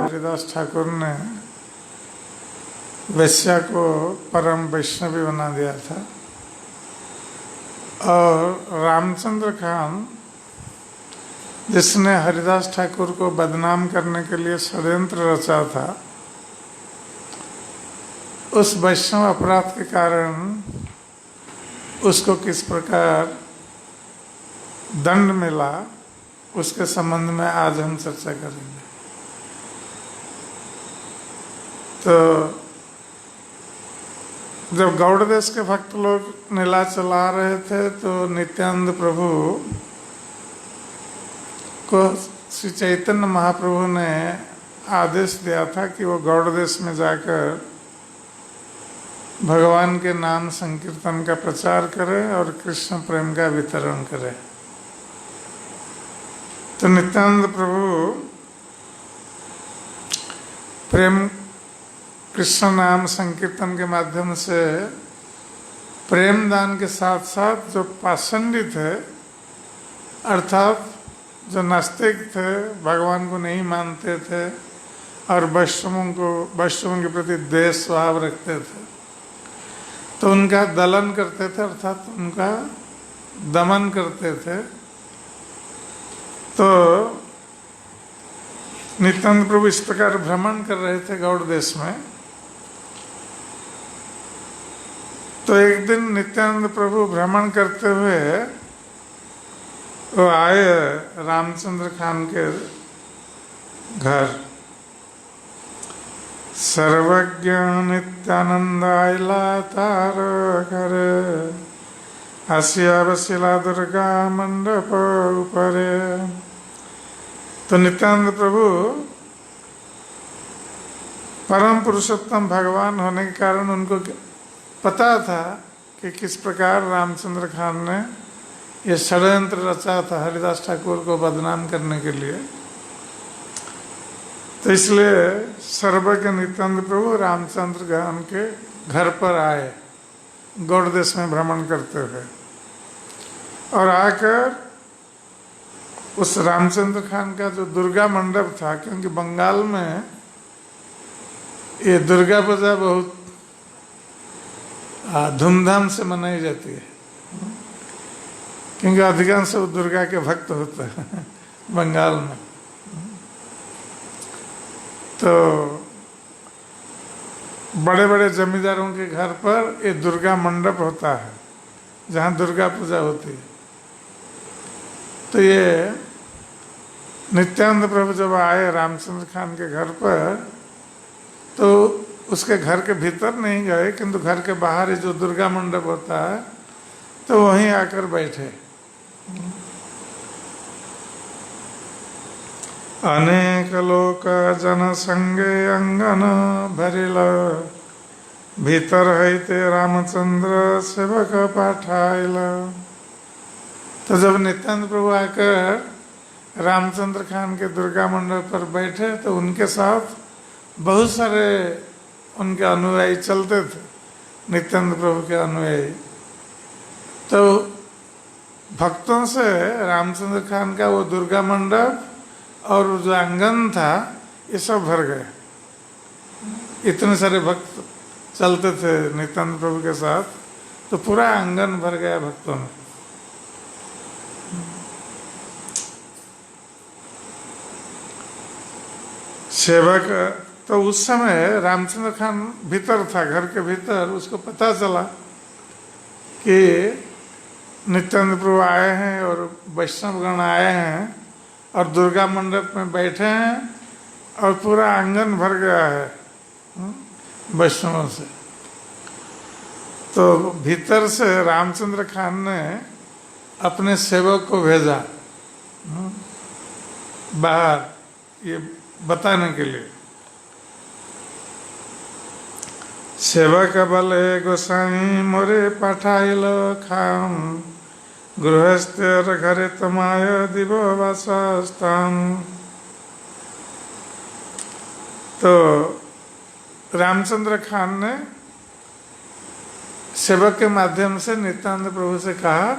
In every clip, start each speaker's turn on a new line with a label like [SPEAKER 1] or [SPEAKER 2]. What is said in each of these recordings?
[SPEAKER 1] हरिदास ठाकुर ने वैश्या को परम वैष्णवी बना दिया था और रामचंद्र खान जिसने हरिदास ठाकुर को बदनाम करने के लिए षड्यंत्र रचा था, उस वैष्णव अपराध के कारण उसको किस प्रकार दंड मिला, उसके संबंध में आज हम चर्चा करेंगे। तो जब गौड़ देश के भक्त लोग नीला चला रहे थे तो नित्यानंद प्रभु को श्री चैतन्य महाप्रभु ने आदेश दिया था कि वो गौड़ देश में जाकर भगवान के नाम संकीर्तन का प्रचार करे और कृष्ण प्रेम का वितरण करे। तो नित्यानंद प्रभु प्रेम कृष्ण नाम संकीर्तन के माध्यम से प्रेम दान के साथ साथ जो पाषंडी थे, अर्थात जो नास्तिक थे, भगवान को नहीं मानते थे और वैष्णवों के प्रति द्वेष भाव रखते थे, तो उनका दलन करते थे, अर्थात उनका दमन करते थे। तो नित्यानंद प्रभु इस प्रकार भ्रमण कर रहे थे गौड़ देश में। तो एक दिन नित्यानंद प्रभु भ्रमण करते हुए वो आए रामचंद्र खान के घर। सर्वज्ञ नित्यानंद आइला तार घर, आसिया बसिला दुर्गा मंडप ऊपरे। तो नित्यानंद प्रभु परम पुरुषोत्तम भगवान होने के कारण उनको पता था कि किस प्रकार रामचंद्र खान ने ये षड्यंत्र रचा था हरिदास ठाकुर को बदनाम करने के लिए। तो इसलिए सर्वज्ञ नित्यानंद प्रभु रामचंद्र खान के घर पर आए गौड़ देश में भ्रमण करते हुए, और आकर उस रामचंद्र खान का जो दुर्गा मंडप था, क्योंकि बंगाल में ये दुर्गा पूजा बहुत धूमधाम से मनाई जाती है, क्योंकि अधिकांश सब दुर्गा के भक्त होते हैं बंगाल में। तो बड़े बड़े जमींदारों के घर पर ये दुर्गा मंडप होता है जहाँ दुर्गा पूजा होती है। तो ये नित्यानंद प्रभु जब आए रामचंद्र खान के घर पर, तो उसके घर के भीतर नहीं गए, किंतु घर के बाहर ही जो दुर्गा मंडप होता है तो वहीं आकर बैठे। अनेक लोक जन संगे अंगन भरिल, भीतर हैते रामचंद्र सेवक पाठाइल। तो जब नित्यानंद प्रभु आकर रामचंद्र खान के दुर्गा मंडप पर बैठे तो उनके साथ बहुत सारे उनके अनुयायी चलते थे, नित्यानंद प्रभु के अनुयायी। तो भक्तों से रामचंद्र खान का वो दुर्गा मंडप और जो आंगन था ये सब भर गए। इतने सारे भक्त चलते थे नित्यानंद प्रभु के साथ, तो पूरा आंगन भर गया भक्तों में। सेवक तो उस समय रामचंद्र खान भीतर था, घर के भीतर। उसको पता चला कि नित्यानंद प्रभु आए हैं और वैष्णवगण आए हैं और दुर्गा मंडप में बैठे हैं और पूरा आंगन भर गया है वैष्णवों से। तो भीतर से रामचंद्र खान ने अपने सेवक को भेजा बाहर ये बताने के लिए। सेवक बले गोसाई मोरे पठाइल खाम, गृहस्थ्य घरे तमाय दिव वासस्थान। तो रामचंद्र खान ने सेवक के माध्यम से नित्यानंद प्रभु से कहा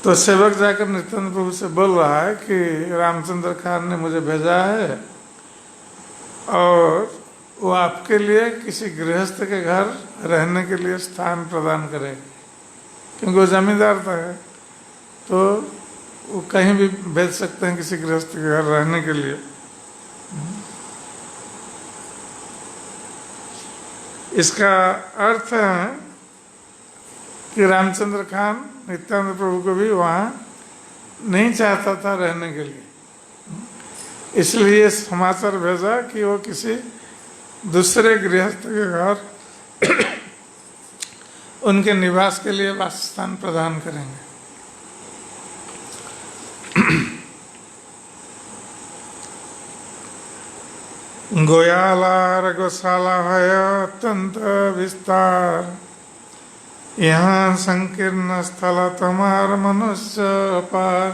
[SPEAKER 1] तो सेवक जाकर नित्यानंद प्रभु से बोल रहा है कि रामचंद्र खान ने मुझे भेजा है और वो आपके लिए किसी गृहस्थ के घर रहने के लिए स्थान प्रदान करेगा, क्योंकि वो जमींदार था है, तो वो कहीं भी भेज सकते हैं किसी गृहस्थ के घर रहने के लिए। इसका अर्थ है कि रामचंद्र खान नित्यानंद प्रभु को भी वहाँ नहीं चाहता था रहने के लिए, इसलिए समाचार भेजा कि वो किसी दूसरे गृहस्थ के घर उनके निवास के लिए वासस्थान प्रदान करेंगे। गोयाला गौशाला है अत्यंत विस्तार, यहाँ संकीर्ण स्थल तुम्हार मनुष्य पार।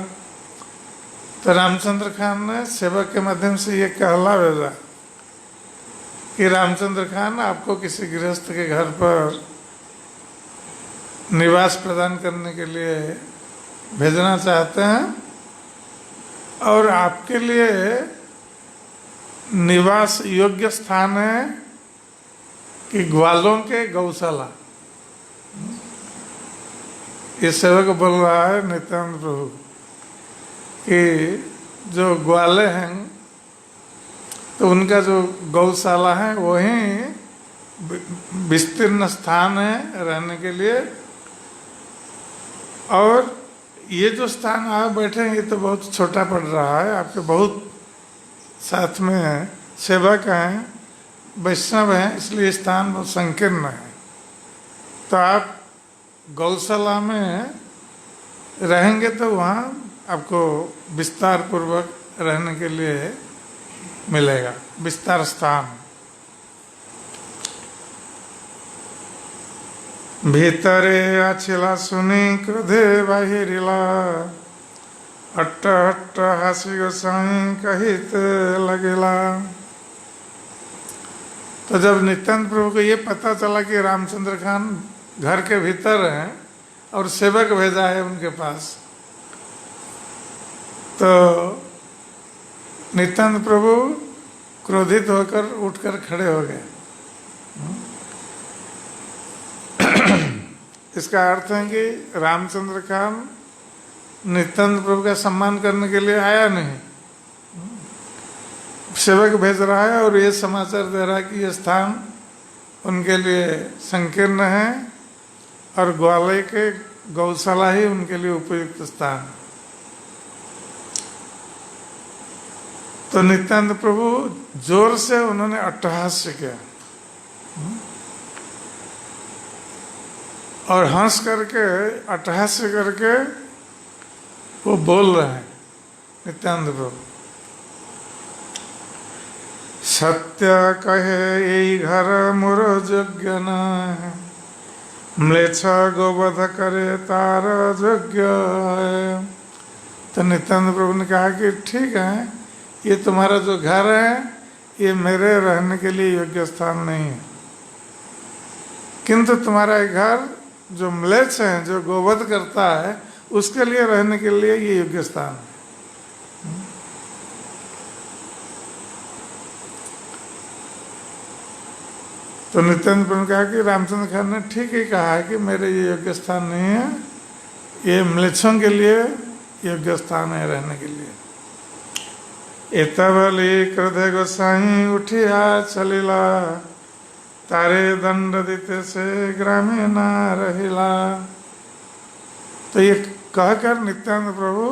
[SPEAKER 1] तो रामचंद्र खान ने सेवक के माध्यम से ये कहला भेजा कि रामचंद्र खान आपको किसी गृहस्थ के घर पर निवास प्रदान करने के लिए भेजना चाहते हैं और आपके लिए निवास योग्य स्थान है कि ग्वालों के गौशाला। ये सेवक बोल रहा है नित्यानंद प्रभु कि जो ग्वाले हैं तो उनका जो गौशाला है वही विस्तीर्ण स्थान है रहने के लिए, और ये जो स्थान आप बैठे हैं ये तो बहुत छोटा पड़ रहा है, आपके बहुत साथ में सेवक हैं, वैष्णव हैं, इसलिए स्थान बहुत संकीर्ण है। तो आप गौशाला में रहेंगे तो वहाँ आपको विस्तार पूर्वक रहने के लिए मिलेगा, विस्तार स्थान। भीतरे आछिला सुनी क्रोधे बाहिरिला, हट्ट हट्ट हासी गोसाई कहित लगिला। तो जब नित्यानंद प्रभु को ये पता चला कि रामचंद्र खान घर के भीतर हैं और सेवक भेजा है उनके पास, तो नित्यानंद प्रभु क्रोधित होकर उठकर खड़े हो गए। इसका अर्थ है कि रामचंद्र खान नित्यानंद प्रभु का सम्मान करने के लिए आया नहीं, सेवक भेज रहा है और ये समाचार दे रहा है कि ये स्थान उनके लिए संकीर्ण है और ग्वाले के गौशाला ही उनके लिए उपयुक्त स्थान। तो नित्यानंद प्रभु जोर से उन्होंने अट्टहास्य किया और हंस करके अट्टहास्य करके वो बोल रहे हैं नित्यानंद प्रभु, सत्य कहे यही घर मोर योग्य न, म्लेच्छ गोवध करे तार योग्य है। तो नित्यानंद प्रभु ने कहा कि ठीक है, ये तुम्हारा जो घर है ये मेरे रहने के लिए योग्य स्थान नहीं है, किंतु तुम्हारा ये घर जो म्लेच्छ है, जो गोवध करता है, उसके लिए रहने के लिए ये योग्य स्थान है। तो नित्यानंद प्रभु ने कहा कि रामचंद्र खान ने ठीक ही कहा है कि मेरे ये योग्य स्थान नहीं है, ये म्लेच्छों के लिए योग्य स्थान है रहने के लिए। एतबली क्रोधे गोसाई उठिया चलिला, तारे दंड देते से ग्रामे न रहिला। तो ये कहकर नित्यानंद प्रभु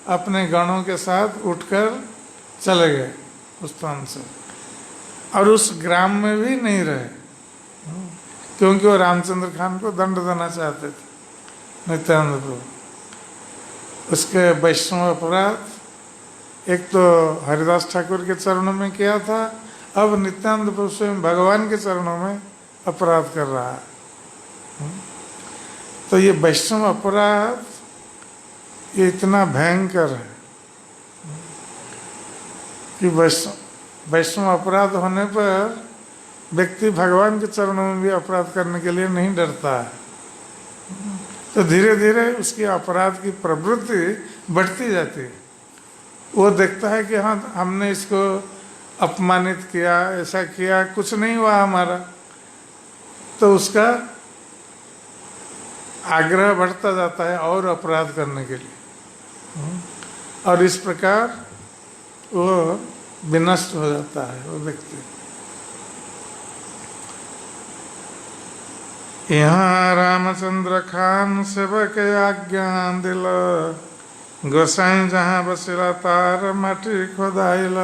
[SPEAKER 1] अपने गणों के साथ उठकर चले गए उस स्थान से, और उस ग्राम में भी नहीं रहे, क्योंकि वो रामचंद्र खान को दंड देना चाहते थे नित्यानंद प्रभु। उसके वैष्णव अपराध एक तो हरिदास ठाकुर के चरणों में किया था, अब नित्यानंद प्रभु स्वयं भगवान के चरणों में अपराध कर रहा है। तो ये वैष्णव अपराध ये इतना भयंकर है कि वैष्णव अपराध होने पर व्यक्ति भगवान के चरणों में भी अपराध करने के लिए नहीं डरता है। तो धीरे धीरे उसकी अपराध की प्रवृत्ति बढ़ती जाती है। वो देखता है कि हाँ हमने इसको अपमानित किया, ऐसा किया, कुछ नहीं हुआ हमारा, तो उसका आग्रह बढ़ता जाता है और अपराध करने के लिए। और इस प्रकार वो विनष्ट हो जाता है वो व्यक्ति। यहाँ रामचंद्र खान सेवक आज्ञा दिल, गोसाई जहाँ बसिला तार माटी खोदाइल।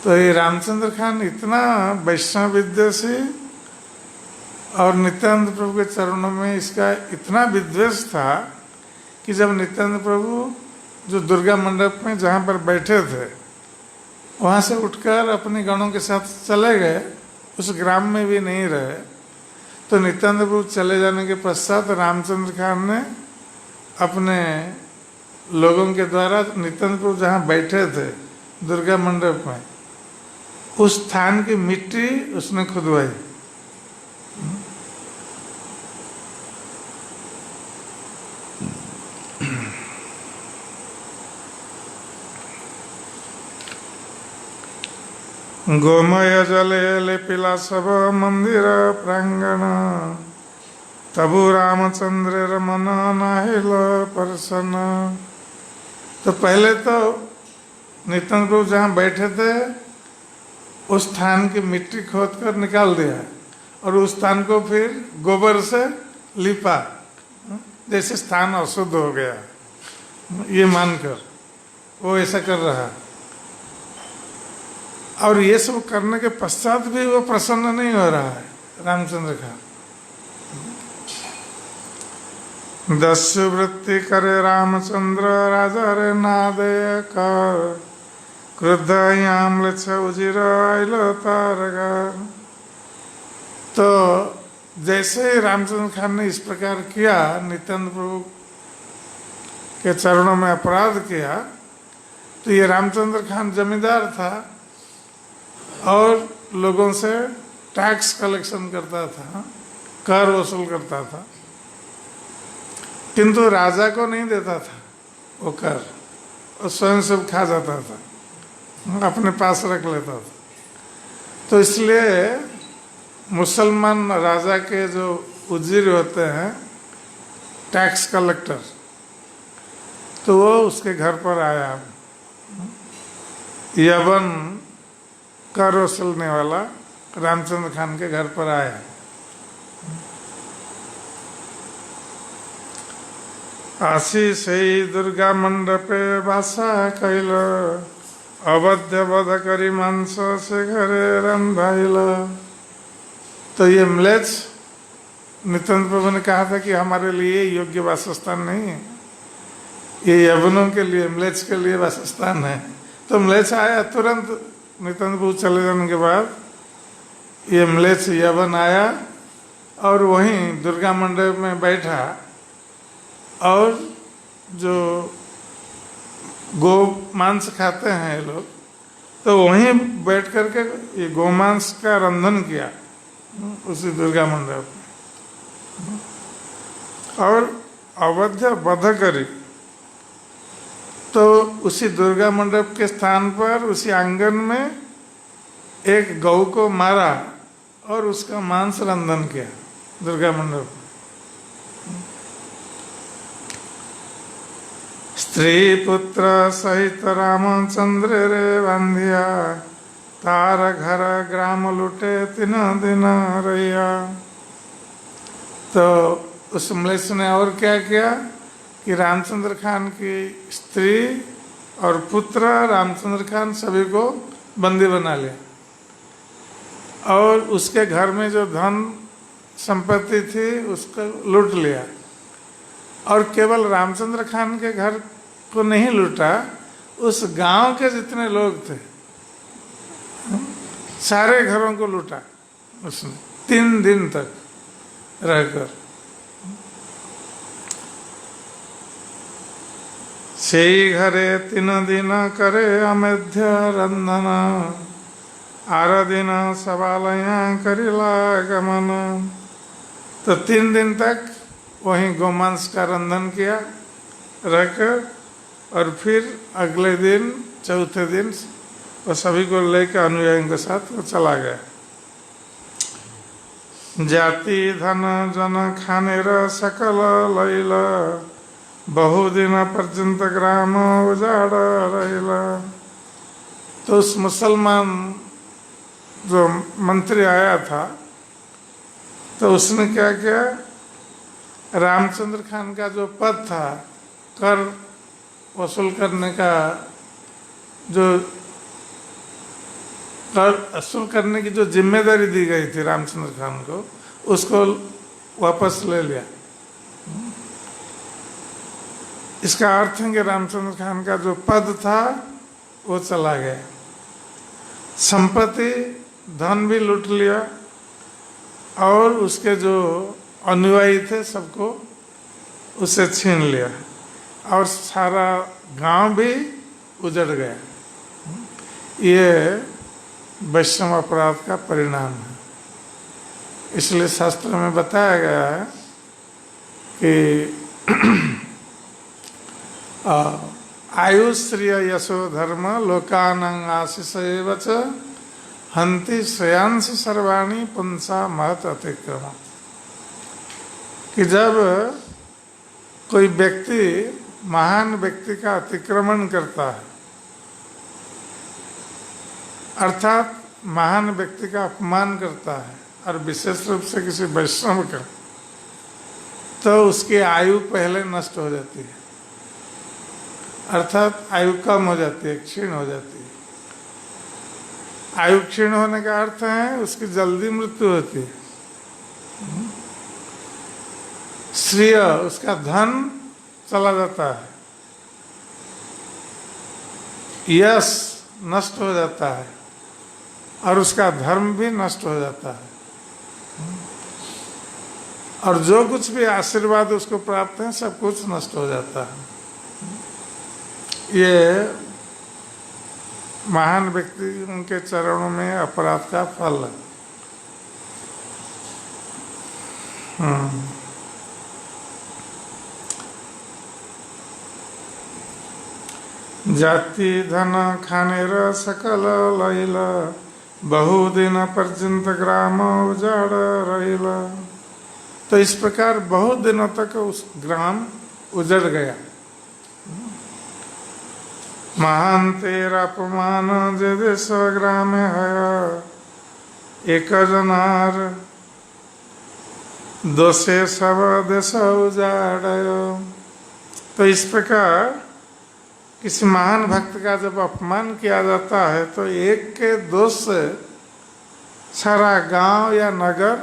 [SPEAKER 1] तो ये रामचंद्र खान इतना वैष्णव विद्वेषी और नित्यानंद प्रभु के चरणों में इसका इतना विद्वेष था कि जब नित्यानंद प्रभु जो दुर्गा मंडप में जहाँ पर बैठे थे वहाँ से उठकर अपने गणों के साथ चले गए, उस ग्राम में भी नहीं रहे, तो नित्यानंद प्रभु चले जाने के पश्चात रामचंद्र खान ने अपने लोगों के द्वारा नित्यानंद प्रभु जहाँ बैठे थे दुर्गा मंडप में, उस स्थान की मिट्टी उसने खुदवाई। गोमय जले लेपिला सब मंदिर प्रांगण, तबु रामचंद्र मन नाहिल परसन। तो पहले तो नित्यानंद प्रभु जहाँ बैठे थे उस स्थान की मिट्टी खोद कर निकाल दिया और उस स्थान को फिर गोबर से लिपा, जैसे स्थान अशुद्ध हो गया ये मानकर वो ऐसा कर रहा। और ये सब करने के पश्चात भी वो प्रसन्न नहीं हो रहा है रामचंद्र का। दस्यु वृत्ति करे रामचंद्र राजा रे नादे कर, क्रुद्ध याम लक्ष उजिर आइल तारगार। तो जैसे ही रामचंद्र खान ने इस प्रकार किया, नित्यानंद प्रभु के चरणों में अपराध किया, तो ये रामचंद्र खान जमींदार था और लोगों से टैक्स कलेक्शन करता था, कर वसूल करता था, किंतु राजा को नहीं देता था वो कर, और स्वयं सब खा जाता था, अपने पास रख लेता था। तो इसलिए मुसलमान राजा के जो उजीर होते हैं, टैक्स कलेक्टर, तो वो उसके घर पर आया, यवन कर वसूलने वाला रामचंद्र खान के घर पर आया। आशी से दुर्गा मंडपे बासा कैल, अवध्य वध करी मांस से घरे रंधाइल। तो ये म्लेच्छ नित्यानंद प्रभु ने कहा था कि हमारे लिए योग्य वासस्थान नहीं है, ये यवनों के लिए, म्लेच्छ के लिए वासस्थान है। तो म्लेच्छ आया, तुरंत नित्यानंद प्रभु चले जाने के बाद ये म्लेच्छ यवन आया और वहीं दुर्गा मंडप में बैठा और जो गो मांस खाते हैं ये लोग, तो वहीं बैठ करके ये गोमांस का रंधन किया उसी दुर्गा मंडप में और अवध्य वध करी। तो उसी दुर्गा मंडप के स्थान पर, उसी आंगन में एक गौ को मारा और उसका मांस रंधन किया दुर्गा मंडप में। स्त्री पुत्र सहित रामचंद्र रे बांधिया, तार घर ग्राम लुटे 3 दिन रैया। तो उस म्लेच्छ ने और क्या किया कि रामचंद्र खान की स्त्री और पुत्र, रामचंद्र खान सभी को बंदी बना लिया और उसके घर में जो धन संपत्ति थी उसको लूट लिया। और केवल रामचंद्र खान के घर को नहीं लूटा, उस गांव के जितने लोग थे सारे घरों को लूटा उसने 3 दिन तक रहकर। सेई घरे 3 दिन करे अमेध्य रंधन, आर दिन सवालया करिला गमन। तो 3 दिन तक वहीं गोमांस का रंधन किया रहकर, और फिर अगले दिन चौथे दिन वो सभी को लेकर अनुयायियों के साथ वो चला गया। जाति धन जन खानेर सकल लैल, बहुदिन पर्यंत ग्राम उजाड़ रहिला। तो उस मुसलमान जो मंत्री आया था, तो उसने क्या किया, रामचंद्र खान का जो पद था, कर वसूल करने का, जो कर वसूल करने की जो जिम्मेदारी दी गई थी रामचंद्र खान को, उसको वापस ले लिया। इसका अर्थ है कि रामचंद्र खान का जो पद था वो चला गया, संपत्ति धन भी लूट लिया, और उसके जो अनुयायी थे सबको उसे छीन लिया, और सारा गांव भी उजड़ गया। ये वैष्णव अपराध का परिणाम है। इसलिए शास्त्र में बताया गया है कि आयुश्रिय यशो धर्म लोकानंग आशीष एवच हंति श्रेयांश सर्वाणी पुंसा महत अतिक्रम। कि जब कोई व्यक्ति महान व्यक्ति का अतिक्रमण करता है, अर्थात महान व्यक्ति का अपमान करता है, और विशेष रूप से किसी वैष्णव का, तो उसकी आयु पहले नष्ट हो जाती है, अर्थात आयु कम हो जाती है, क्षीण हो जाती है। आयु क्षीण होने का अर्थ है उसकी जल्दी मृत्यु होती है। श्रेय, उसका धन चला जाता है, यश नष्ट हो जाता है, और उसका धर्म भी नष्ट हो जाता है, और जो कुछ भी आशीर्वाद उसको प्राप्त है सब कुछ नष्ट हो जाता है। ये महान व्यक्ति उनके चरणों में अपराध का फल है। जाति धन खानेर सकल लैल, बहुदिन पर्यंत ग्राम उजाड़ रहिला। तो इस प्रकार बहुत दिनों तक उस ग्राम उजड़ गया। महान तेरा अपमान जे देश ग्राम है, एक जनार दोषे सब देश उजाड़यो। तो इस प्रकार किसी महान भक्त का जब अपमान किया जाता है, तो एक के दोष से सारा गांव या नगर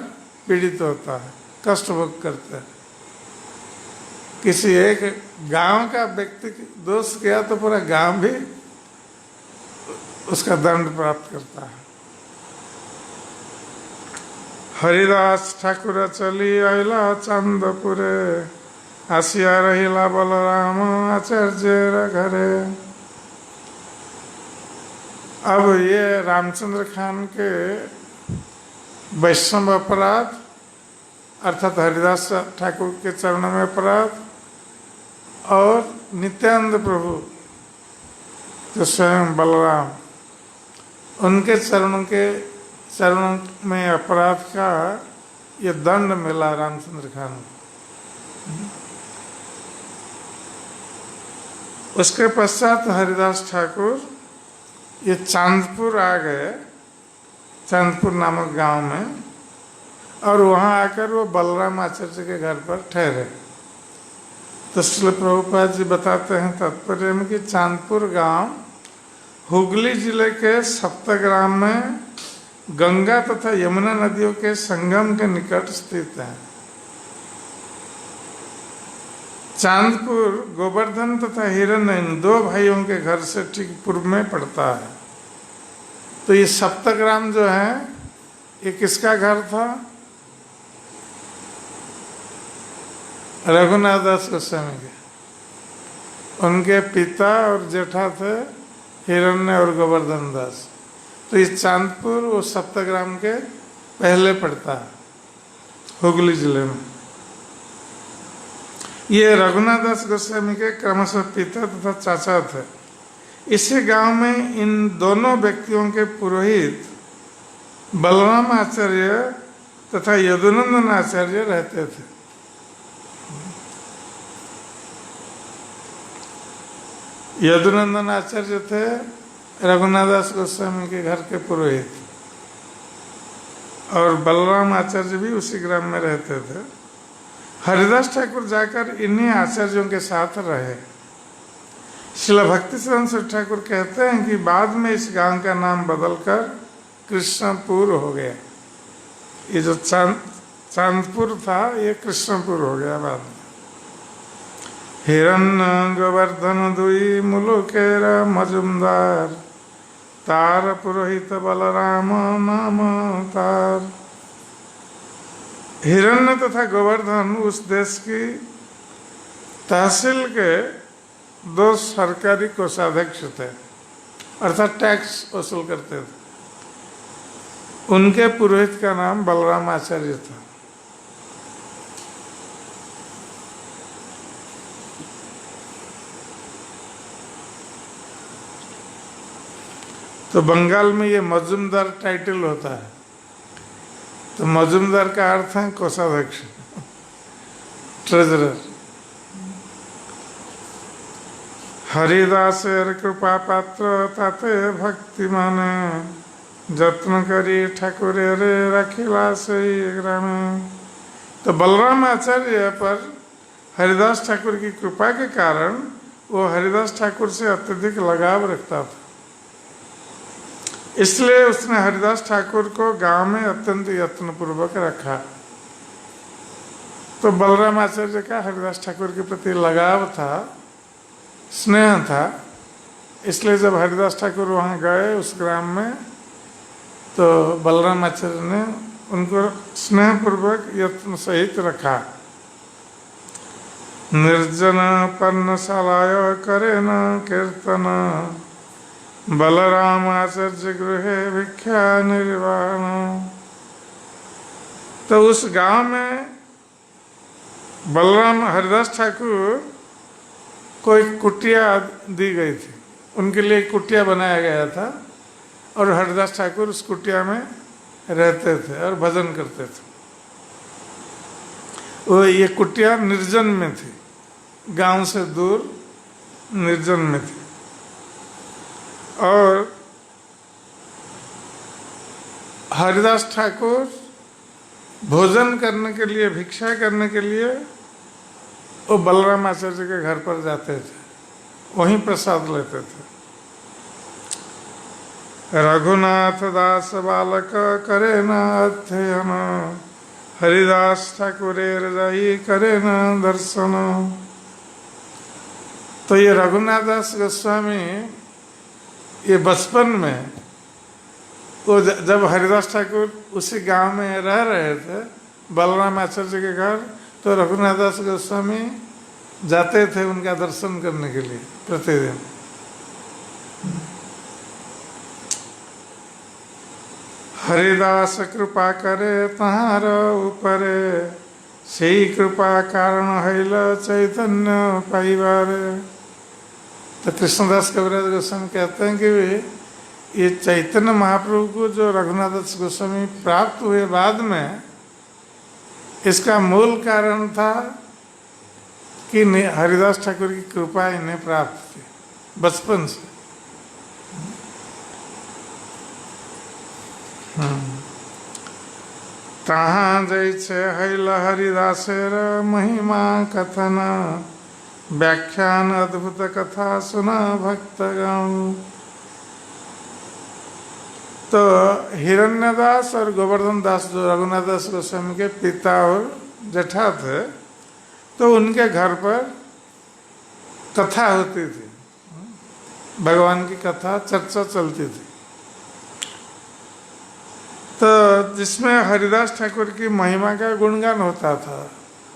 [SPEAKER 1] पीड़ित होता है, कष्ट भोग करता है। किसी एक गांव का व्यक्ति दोष किया तो पूरा गांव भी उसका दंड प्राप्त करता है। हरिदास ठाकुर चली आइला चांदपुरे, आसिया रहिला बलराम आचार्य घरे। अब ये रामचंद्र खान के वैष्णव अपराध, अर्थात हरिदास ठाकुर के चरणों में अपराध, और नित्यानंद प्रभु जो स्वयं बलराम, उनके चरणों में अपराध का ये दंड मिला रामचंद्र खान को। उसके पश्चात हरिदास ठाकुर ये चांदपुर आ गए, चांदपुर नामक गांव में, और वहां आकर वो बलराम आचार्य के घर पर ठहरे। तो श्रील प्रभुपाद जी बताते हैं तात्पर्य में कि चांदपुर गांव हुगली जिले के सप्तग्राम में गंगा तथा यमुना नदियों के संगम के निकट स्थित है। चांदपुर गोवर्धन तथा हिरण्य इन दो भाइयों के घर से ठीक पूर्व में पड़ता है। तो ये सप्तग्राम जो है, ये किसका घर था? रघुनाथ दास गोस्वामी के। उनके पिता और जेठा थे हिरण्य और गोवर्धन दास। तो इस चांदपुर वो सप्तग्राम के पहले पड़ता है, हुगली जिले में। ये रघुनाथ दास गोस्वामी के क्रमशः पिता तथा चाचा थे। इसी गांव में इन दोनों व्यक्तियों के पुरोहित बलराम आचार्य तथा यदुनंदन आचार्य रहते थे। यदुनंदन आचार्य थे रघुनाथ दास गोस्वामी के घर के पुरोहित, और बलराम आचार्य भी उसी ग्राम में रहते थे। हरिदास ठाकुर जाकर इन्हीं आचार्यों के साथ रहे। श्रील भक्तिसिद्धांत सरस्वती ठाकुर कहते हैं कि बाद में इस गांव का नाम बदलकर कृष्णपुर हो गया। ये जो चांदपुर था ये कृष्णपुर हो गया बाद में। हिरण्य गोवर्धन दुई मुलुकेर मजुमदार, तार पुरोहित बलराम नाम तार। हिरण्य तथा गोवर्धन उस देश की तहसील के 2 सरकारी कोषाध्यक्ष थे, अर्थात टैक्स वसूल करते थे। उनके पुरोहित का नाम बलराम आचार्य था। तो बंगाल में ये मजुमदार टाइटल होता है। तो मजुमदार का अर्थ है कोषाध्यक्ष, ट्रेजरर। हरिदास कृपा पात्र ताते भक्ति माने, जत्न करी ठाकुर रे रखिला से ग्रामे। तो बलराम आचार्य पर हरिदास ठाकुर की कृपा के कारण वो हरिदास ठाकुर से अत्यधिक लगाव रखता था। इसलिए उसने हरिदास ठाकुर को गांव में अत्यंत यत्नपूर्वक रखा। तो बलराम आचार्य का हरिदास ठाकुर के प्रति लगाव था, स्नेह था। इसलिए जब हरिदास ठाकुर वहाँ गए उस ग्राम में, तो बलराम आचार्य ने उनको स्नेहपूर्वक यत्न सहित रखा। निर्जन पर्णशालाय करे न कीर्तन, बलराम आचार्य गृहे भिक्षा निर्वाण। तो उस गांव में बलराम हरिदास ठाकुर को एक कुटिया दी गई थी। उनके लिए एक कुटिया बनाया गया था और हरिदास ठाकुर उस कुटिया में रहते थे और भजन करते थे। वो ये कुटिया निर्जन में थी, गांव से दूर निर्जन में थी। और हरिदास ठाकुर भोजन करने के लिए, भिक्षा करने के लिए वो बलराम आचार्य के घर पर जाते थे, वहीं प्रसाद लेते थे। रघुनाथ दास बालक करे न अध्ययन, हरिदास ठाकुर रजाई करे न दर्शन। तो ये रघुनाथ दास गोस्वामी ये बचपन में, वो जब हरिदास ठाकुर उसी गांव में रह रहे थे बलराम आचार्य के घर, तो रघुनाथ दास गोस्वामी जाते थे उनका दर्शन करने के लिए प्रतिदिन। हरिदास कृपा करे तहार ऊपरे, सही कृपा कारण हैल चैतन्य पाइबारे। तो कृष्णदास कविराज गोस्वामी कहते हैं कि ये चैतन्य महाप्रभु को जो रघुनाथ दास गोस्वामी प्राप्त हुए बाद में, इसका मूल कारण था कि हरिदास ठाकुर की कृपा इन्हें प्राप्त थी बचपन से। तहाँ जैसे हैल हरिदासेर महिमा कथन, व्याख्यान अद्भुत कथा सुना भक्तगण। तो हिरण्यदास और गोवर्धन दास जो रघुनाथ दास गोस्वामी के पिता और जेठा थे, तो उनके घर पर कथा होती थी, भगवान की कथा चर्चा चलती थी। तो जिसमें हरिदास ठाकुर की महिमा का गुणगान होता था।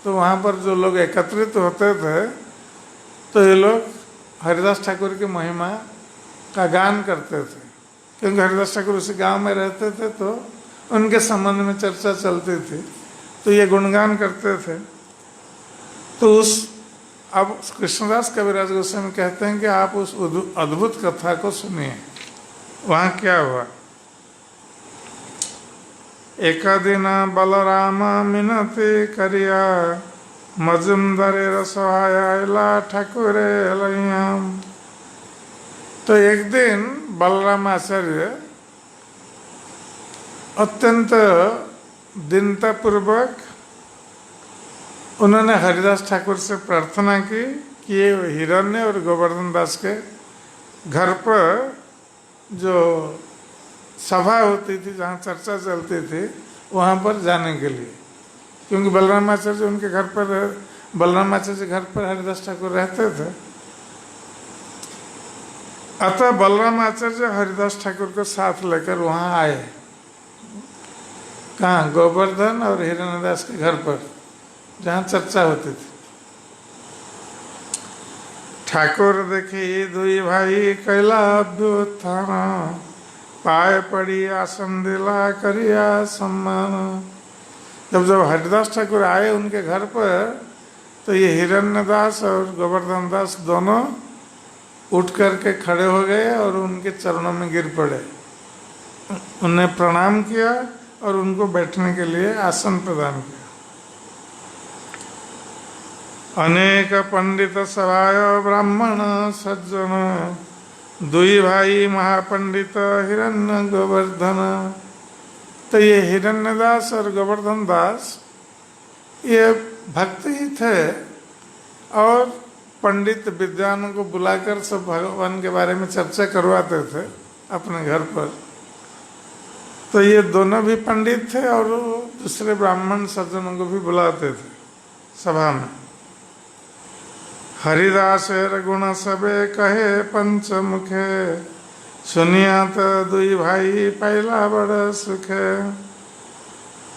[SPEAKER 1] तो वहाँ पर जो लोग एकत्रित होते थे, तो ये लोग हरिदास ठाकुर की महिमा का गान करते थे, क्योंकि हरिदास ठाकुर उसी गांव में रहते थे, तो उनके संबंध में चर्चा चलती थी, तो ये गुणगान करते थे। तो उस अब कृष्णदास कविराज गोस्वामी कहते हैं कि आप उस अद्भुत कथा को सुनिए। वहाँ क्या हुआ? एक दिन बलराम मिनती करिया, मजुमदारे रसोई आयला ठाकुरे लैया। तो एक दिन बलराम आचार्य अत्यंत दीनतापूर्वक उन्होंने हरिदास ठाकुर से प्रार्थना की कि ये हिरण्य और गोवर्धन दास के घर पर जो सभा होती थी, जहाँ चर्चा चलती थी, वहाँ पर जाने के लिए, क्योंकि बलराम आचार्य उनके घर पर, बलराम आचार्य घर पर हरिदास ठाकुर रहते थे। अतः बलराम आचार्य हरिदास ठाकुर को साथ लेकर वहाँ आए। कहाँ? गोवर्धन और हिरण्यदास के घर पर, जहाँ चर्चा होती थी। ठाकुर देखे ये दुई भाई कैला अभ्युत्थान, पाए पड़ी आसन दिला करिया सम्मान। जब हरिदास ठाकुर आए उनके घर पर, तो ये हिरण्यदास और गोवर्धन दास दोनों उठ करके खड़े हो गए और उनके चरणों में गिर पड़े। उन्हें प्रणाम किया और उनको बैठने के लिए आसन प्रदान किया। अनेक पंडित सभाय ब्राह्मण सज्जन, दुई भाई महापंडित हिरण्य गोवर्धन। तो ये हिरण्यदास और गोवर्धन दास ये भक्त ही थे और पंडित विद्वानों को बुलाकर सब भगवान के बारे में चर्चा करवाते थे अपने घर पर। तो ये दोनों भी पंडित थे और दूसरे ब्राह्मण सज्जनों को भी बुलाते थे सभा में। हरिदास गुण सबे कहे पंचमुखे, सुनिया तो दुई भाई पहला बड़ा सुखे।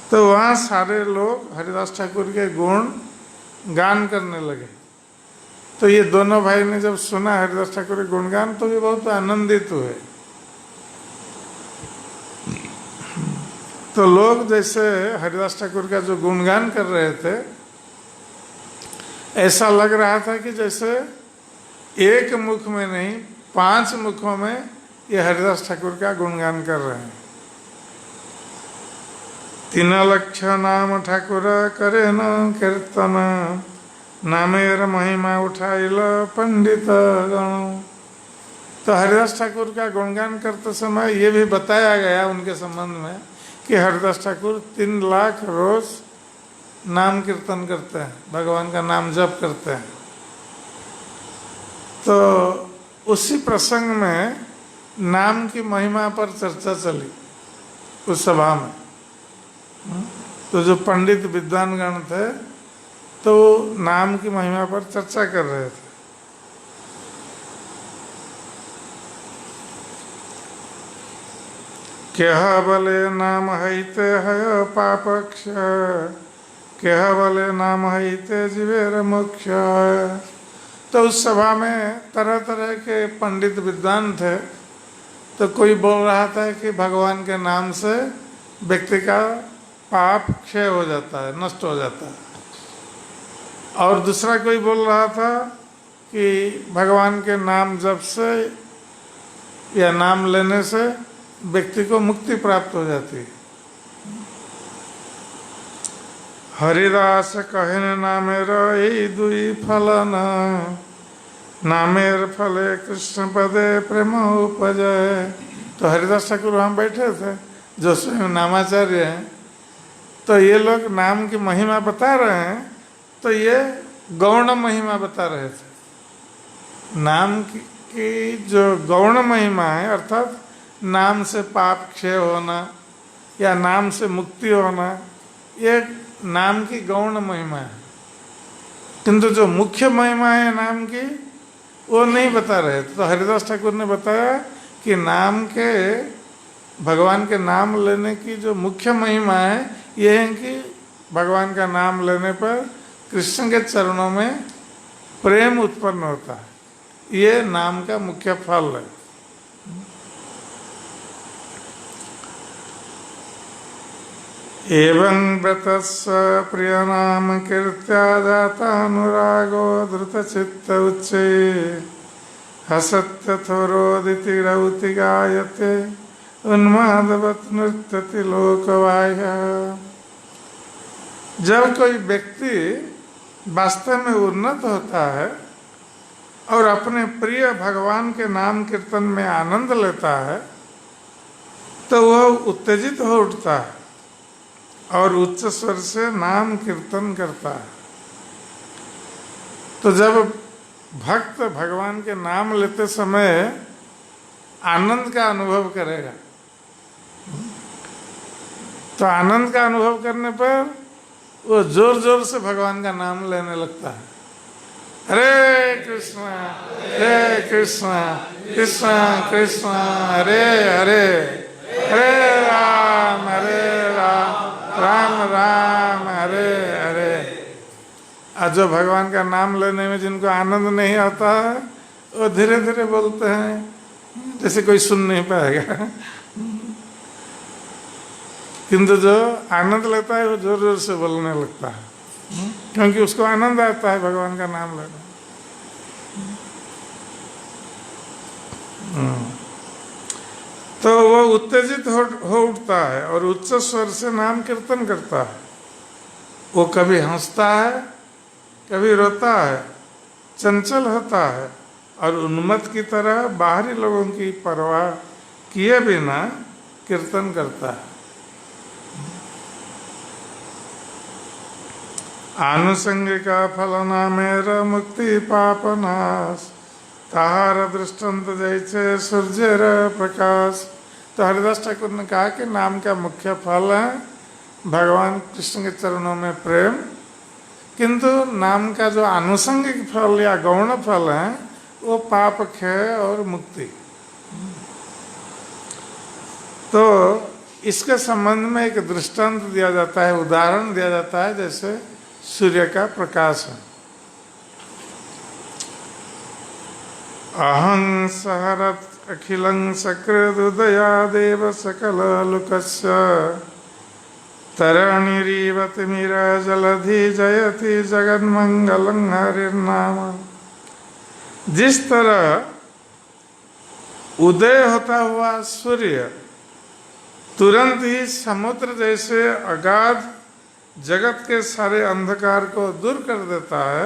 [SPEAKER 1] तो वहाँ सारे लोग हरिदास ठाकुर के गुण गान करने लगे। तो ये दोनों भाई ने जब सुना हरिदास ठाकुर के गुणगान, तो भी बहुत आनंदित हुए। तो लोग जैसे हरिदास ठाकुर का जो गुणगान कर रहे थे, ऐसा लग रहा था कि जैसे एक मुख में नहीं 5 मुखों में ये हरिदास ठाकुर का गुणगान कर रहे हैं। 3 लक्ष नाम ठाकुर करे न कीर्तन, नामेर महिमा उठाइल पंडित गण। तो हरिदास ठाकुर का गुणगान करते समय ये भी बताया गया उनके संबंध में कि हरिदास ठाकुर 3 लाख रोज नाम कीर्तन करते हैं, भगवान का नाम जप करते हैं। तो उसी प्रसंग में नाम की महिमा पर चर्चा चली उस सभा में। तो जो पंडित विद्वान गण थे, तो नाम की महिमा पर चर्चा कर रहे थे। केह बले नाम हईते है पापक्ष, केह बले नाम हईते जीवेर मोक्ष। तो उस सभा में तरह तरह के पंडित विद्वान थे। तो कोई बोल रहा था कि भगवान के नाम से व्यक्ति का पाप क्षय हो जाता है, नष्ट हो जाता है। और दूसरा कोई बोल रहा था कि भगवान के नाम जप से या नाम लेने से व्यक्ति को मुक्ति प्राप्त हो जाती है। हरिदास कहन नामेर यही दुई फलन, नामेर फले कृष्ण पदे प्रेम उपजय। तो हरिदास ठाकुर वहाँ बैठे थे जो स्वयं नामाचार्य हैं। तो ये लोग नाम की महिमा बता रहे हैं, तो ये गौण महिमा बता रहे थे। नाम की जो गौण महिमा है, अर्थात नाम से पाप क्षय होना या नाम से मुक्ति होना, ये नाम की गौण महिमा है। किंतु जो मुख्य महिमा है नाम की, वो नहीं बता रहे। तो हरिदास ठाकुर ने बताया कि नाम के, भगवान के नाम लेने की जो मुख्य महिमा है, ये है कि भगवान का नाम लेने पर कृष्ण के चरणों में प्रेम उत्पन्न होता है। ये नाम का मुख्य फल है। एवं व्रतस्य प्रियनाम कीर्त्या जातानुरागो धृतचित्त उच्चे हसत्यथोरोदिति रौति गायते उन्मादवत नृत्यति लोकवाह्य। जब कोई व्यक्ति वास्तव में उन्नत होता है और अपने प्रिय भगवान के नाम कीर्तन में आनंद लेता है तो वह उत्तेजित हो उठता है और उच्च स्वर से नाम कीर्तन करता है। तो जब भक्त भगवान के नाम लेते समय आनंद का अनुभव करेगा तो आनंद का अनुभव करने पर वो जोर जोर से भगवान का नाम लेने लगता है। हरे कृष्णा कृष्ण कृष्ण हरे हरे, हरे राम राम राम हरे हरे। और जो भगवान का नाम लेने में जिनको आनंद नहीं आता है वो धीरे धीरे बोलते हैं जैसे कोई सुन नहीं पाएगा। किंतु जो आनंद लेता है वो जोर जोर से बोलने लगता है क्योंकि उसको आनंद आता है भगवान का नाम लेना। तो वो उत्तेजित हो उठता है और उच्च स्वर से नाम कीर्तन करता है। वो कभी हंसता है, कभी रोता है, चंचल होता है और उन्मत्त की तरह बाहरी लोगों की परवाह किए बिना कीर्तन करता है। आनुषंगिका फलनामेर मुक्ति पापनाश ताहार दृष्टांत जैसे सूर्य प्रकाश। तो हरिदास ठाकुर ने कहा कि नाम का मुख्य फल है भगवान कृष्ण के चरणों में प्रेम, किंतु नाम का जो आनुषंगिक फल या गौण फल है वो पाप क्षय और मुक्ति। तो इसके संबंध में एक दृष्टांत दिया जाता है, उदाहरण दिया जाता है जैसे सूर्य का प्रकाश है। अहं सहरत अखिलं सकृदुदयादेव सकललोकस्य तरणिरीवतिमिरजलधि जयति जगन्मंगलं हरिर्नाम। जिस तरह उदय होता हुआ सूर्य तुरंत ही समुद्र जैसे अगाध जगत के सारे अंधकार को दूर कर देता है,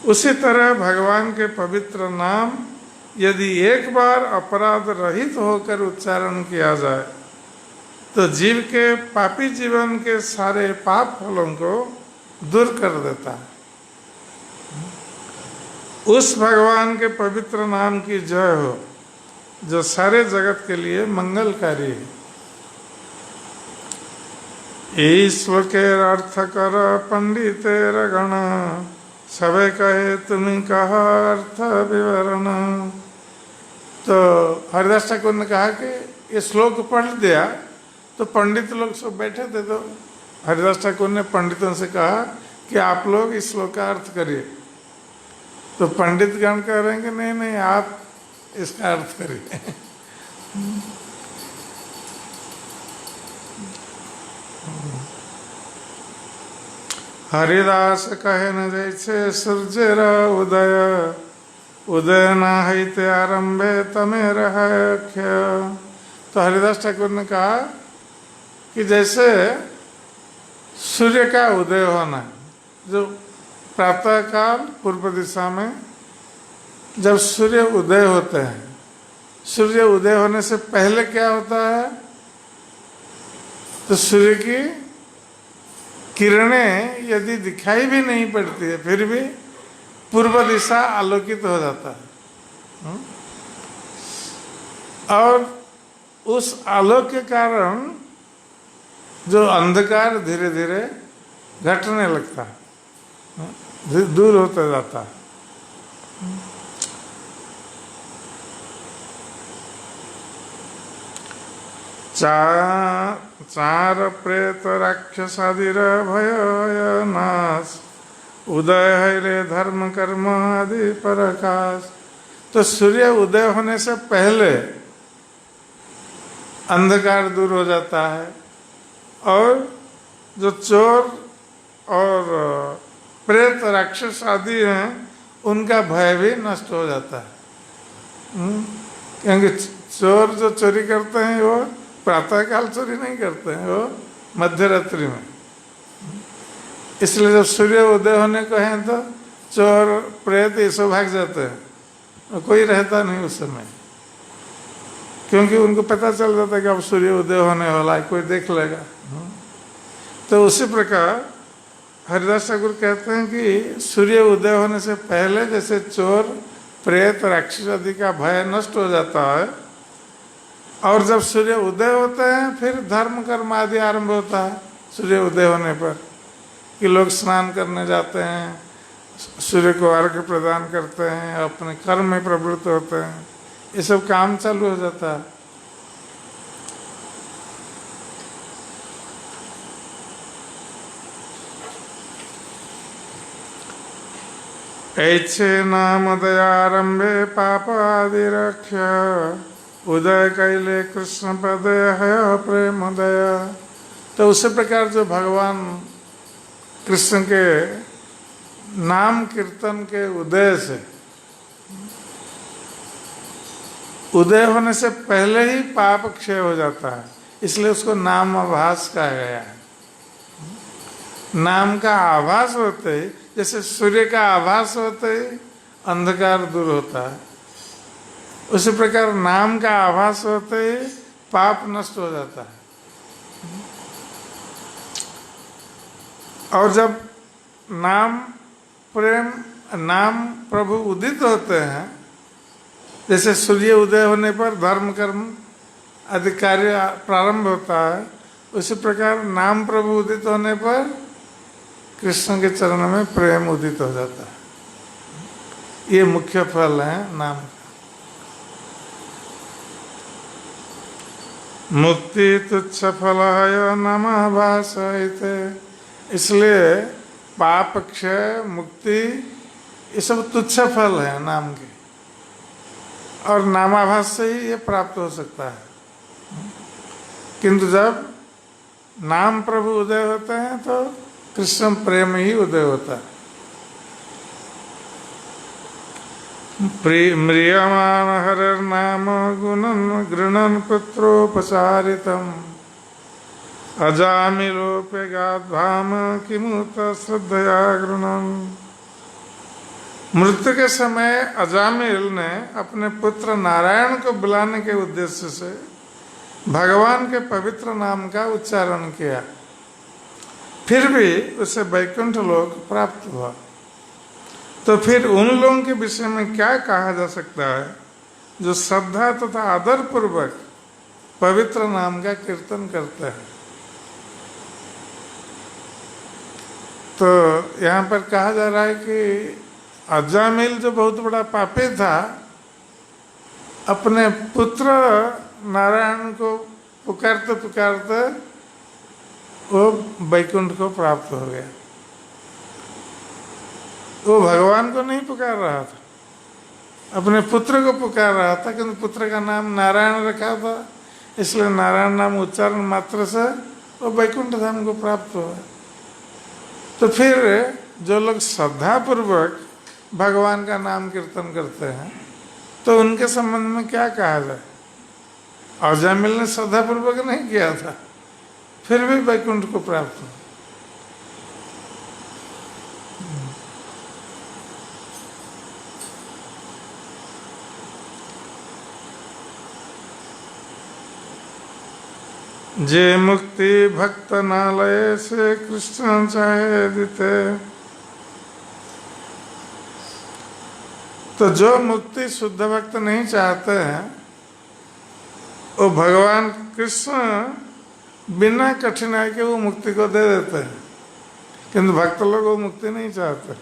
[SPEAKER 1] उसी तरह भगवान के पवित्र नाम यदि एक बार अपराध रहित होकर उच्चारण किया जाए तो जीव के पापी जीवन के सारे पाप फलों को दूर कर देता है। उस भगवान के पवित्र नाम की जय हो जो सारे जगत के लिए मंगलकारी है। यही श्लोकेर अर्थ कर पंडितेर गण सबे कहे तुम्हें कहा अर्थ विवरण। तो हरिदास ठाकुर ने कहा कि ये श्लोक पढ़ दिया तो पंडित लोग सब बैठे थे, तो हरिदास ठाकुर ने पंडितों से कहा कि आप लोग इस श्लोक का अर्थ करिए। तो पंडित गण कह रहे हैं कि नहीं नहीं आप इसका अर्थ करिए। हरिदास कहे न जैसे सूर्य उदय उदय न हिते आरंभे तमे रहे। तो हरिदास ठाकुर ने कहा कि जैसे सूर्य का उदय होना, जो प्रातः काल पूर्व दिशा में जब सूर्य उदय होते हैं, सूर्य उदय होने से पहले क्या होता है, तो सूर्य की किरणें यदि दिखाई भी नहीं पड़ती है फिर भी पूर्व दिशा आलोकित हो जाता है और उस आलोक के कारण जो अंधकार धीरे धीरे घटने लगता है, दूर होता जाता है। चार प्रेत राक्षसादिर भय नाश उदय है रे धर्म कर्म आदि प्रकाश। तो सूर्य उदय होने से पहले अंधकार दूर हो जाता है और जो चोर और प्रेत राक्षस आदि हैं उनका भय भी नष्ट हो जाता है। क्योंकि चोर जो चोरी करते हैं वो प्रातःकाल चोरी नहीं करते हैं, वो मध्य रात्रि में। इसलिए जब सूर्य उदय होने को है तो चोर प्रेत ये सब भाग जाते हैं, कोई रहता नहीं उस समय, क्योंकि उनको पता चल जाता है कि अब सूर्य उदय होने वाला है, कोई देख लेगा। तो उसी प्रकार हरिदास ठाकुर कहते हैं कि सूर्य उदय होने से पहले जैसे चोर प्रेत राक्षस आदि का भय नष्ट हो जाता है, और जब सूर्य उदय होते हैं फिर धर्म कर्म आदि आरंभ होता है सूर्य उदय होने पर, कि लोग स्नान करने जाते हैं, सूर्य को अर्घ्य प्रदान करते हैं, अपने कर्म में प्रवृत्त होते हैं, ये सब काम चालू हो जाता है। ऐच्छे नामदयारंभे पाप आदि रक्ष्य उदय कैले कृष्ण पदे है प्रेमोदय। तो उसी प्रकार जो भगवान कृष्ण के नाम कीर्तन के उदय से, उदय होने से पहले ही पाप क्षय हो जाता है, इसलिए उसको नाम आभास कहा गया है। नाम का आभास होते ही, जैसे सूर्य का आभास होते ही अंधकार दूर होता है, उसी प्रकार नाम का आभास होते ही पाप नष्ट हो जाता है। और जब नाम प्रेम नाम प्रभु उदित होते हैं, जैसे सूर्य उदय होने पर धर्म कर्म आदि कार्य प्रारंभ होता है, उसी प्रकार नाम प्रभु उदित होने पर कृष्ण के चरण में प्रेम उदित हो जाता है। ये मुख्य फल है नाम का। मुक्ति तुच्छ फल है नमः भाषयते, इसलिए पाप क्षय मुक्ति ये सब तुच्छ फल है नाम के, और नामाभास से ही ये प्राप्त हो सकता है। किंतु जब नाम प्रभु उदय होते हैं तो कृष्ण प्रेम ही उदय होता है। म्रियमान हरिर्नाम गुणन गृणन पुत्रोपचारितम अजामिलोप्य गाद्भाम किमुत श्रद्धया गृणन। मृत्यु के समय अजामिल ने अपने पुत्र नारायण को बुलाने के उद्देश्य से भगवान के पवित्र नाम का उच्चारण किया, फिर भी उसे वैकुंठ लोक प्राप्त हुआ। तो फिर उन लोगों के विषय में क्या कहा जा सकता है जो श्रद्धा तथा आदर पूर्वक पवित्र नाम का कीर्तन करते हैं। तो यहाँ पर कहा जा रहा है कि अजामिल जो बहुत बड़ा पापी था, अपने पुत्र नारायण को पुकारते पुकारते वो वैकुंठ को प्राप्त हो गया। वो भगवान को नहीं पुकार रहा था, अपने पुत्र को पुकार रहा था, किंतु पुत्र का नाम नारायण रखा था, इसलिए नारायण नाम उच्चारण मात्र से वो वैकुंठ धाम को प्राप्त हुआ। तो फिर जो लोग श्रद्धापूर्वक भगवान का नाम कीर्तन करते हैं, तो उनके संबंध में क्या कहा जाए। अजामिल ने श्रद्धापूर्वक नहीं किया था, फिर भी वैकुंठ को प्राप्त हुआ। जे मुक्ति भक्त नालय से कृष्ण चाहे दिते। तो जो मुक्ति शुद्ध भक्त नहीं चाहते हैं, वो भगवान कृष्ण बिना कठिनाई के वो मुक्ति को दे देते हैं, किंतु भक्त लोग वो मुक्ति नहीं चाहते।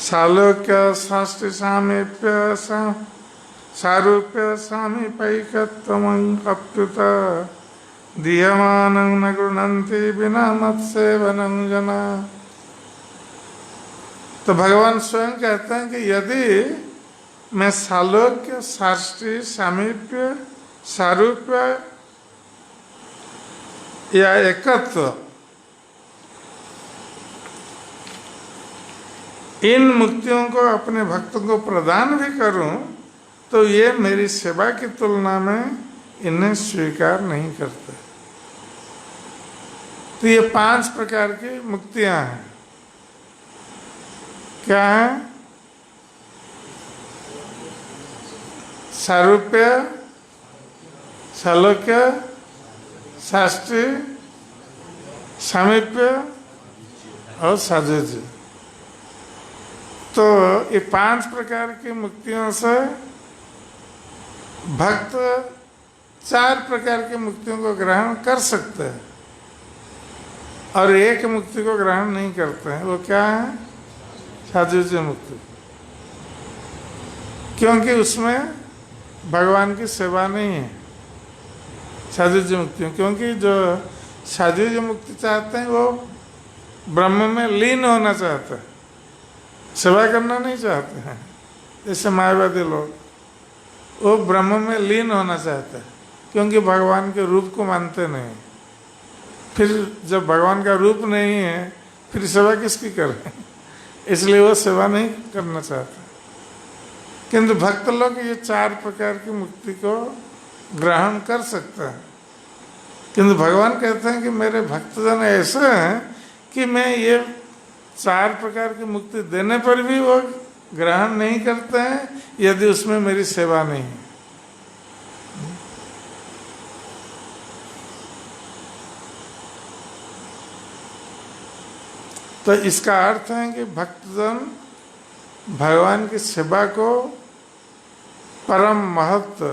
[SPEAKER 1] सालोक्य साष्टि सामीप्य सारूप्य सामीपैकत्वमं अप्युत दीयमानं न गृह्णन्ति बिना मत्सेवनं जना। तो भगवान स्वयं कहते हैं कि यदि मैं सालोक्य साष्टि सामीप्य सारूप्य या एकत्व, इन मुक्तियों को अपने भक्तों को प्रदान भी करूं तो ये मेरी सेवा की तुलना में इन्हें स्वीकार नहीं करते। तो ये 5 प्रकार की मुक्तियां हैं। क्या है? सारूप्य, सालोक्य, शास्त्री, सामीप्य और साजुज्य। तो ये 5 प्रकार की मुक्तियों से भक्त 4 प्रकार की मुक्तियों को ग्रहण कर सकते हैं और एक मुक्ति को ग्रहण नहीं करते हैं। वो क्या है? साजुज्य मुक्ति। क्योंकि उसमें भगवान की सेवा नहीं है साजुज्य मुक्ति में। क्योंकि जो साजुज्य मुक्ति चाहते हैं वो ब्रह्म में लीन होना चाहते हैं, सेवा करना नहीं चाहते हैं। जैसे मायावादी लोग, वो ब्रह्म में लीन होना चाहते हैं क्योंकि भगवान के रूप को मानते नहीं। फिर जब भगवान का रूप नहीं है फिर सेवा किसकी करें? इसलिए वो सेवा नहीं करना चाहते। किंतु भक्त लोग ये 4 प्रकार की मुक्ति को ग्रहण कर सकते हैं। किंतु भगवान कहते हैं कि मेरे भक्तजन ऐसे हैं कि मैं ये 4 प्रकार की मुक्ति देने पर भी वो ग्रहण नहीं करते हैं यदि उसमें मेरी सेवा नहीं है। तो इसका अर्थ है कि भक्तजन भगवान की सेवा को परम महत्व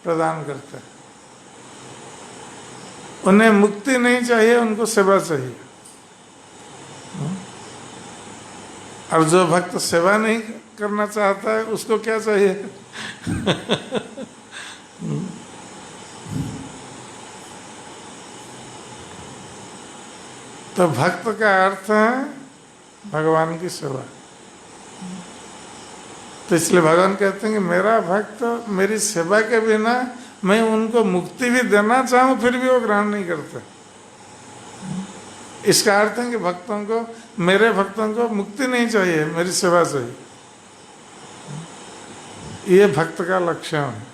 [SPEAKER 1] प्रदान करते हैं। उन्हें मुक्ति नहीं चाहिए, उनको सेवा चाहिए। और जो भक्त सेवा नहीं करना चाहता है उसको क्या चाहिए? तो भक्त का अर्थ है भगवान की सेवा। तो इसलिए भगवान कहते हैं कि मेरा भक्त मेरी सेवा के बिना मैं उनको मुक्ति भी देना चाहूं फिर भी वो ग्रहण नहीं करते। इसका अर्थ है कि भक्तों को, मेरे भक्तों को मुक्ति नहीं चाहिए, मेरी सेवा चाहिए। ये भक्त का लक्षण है।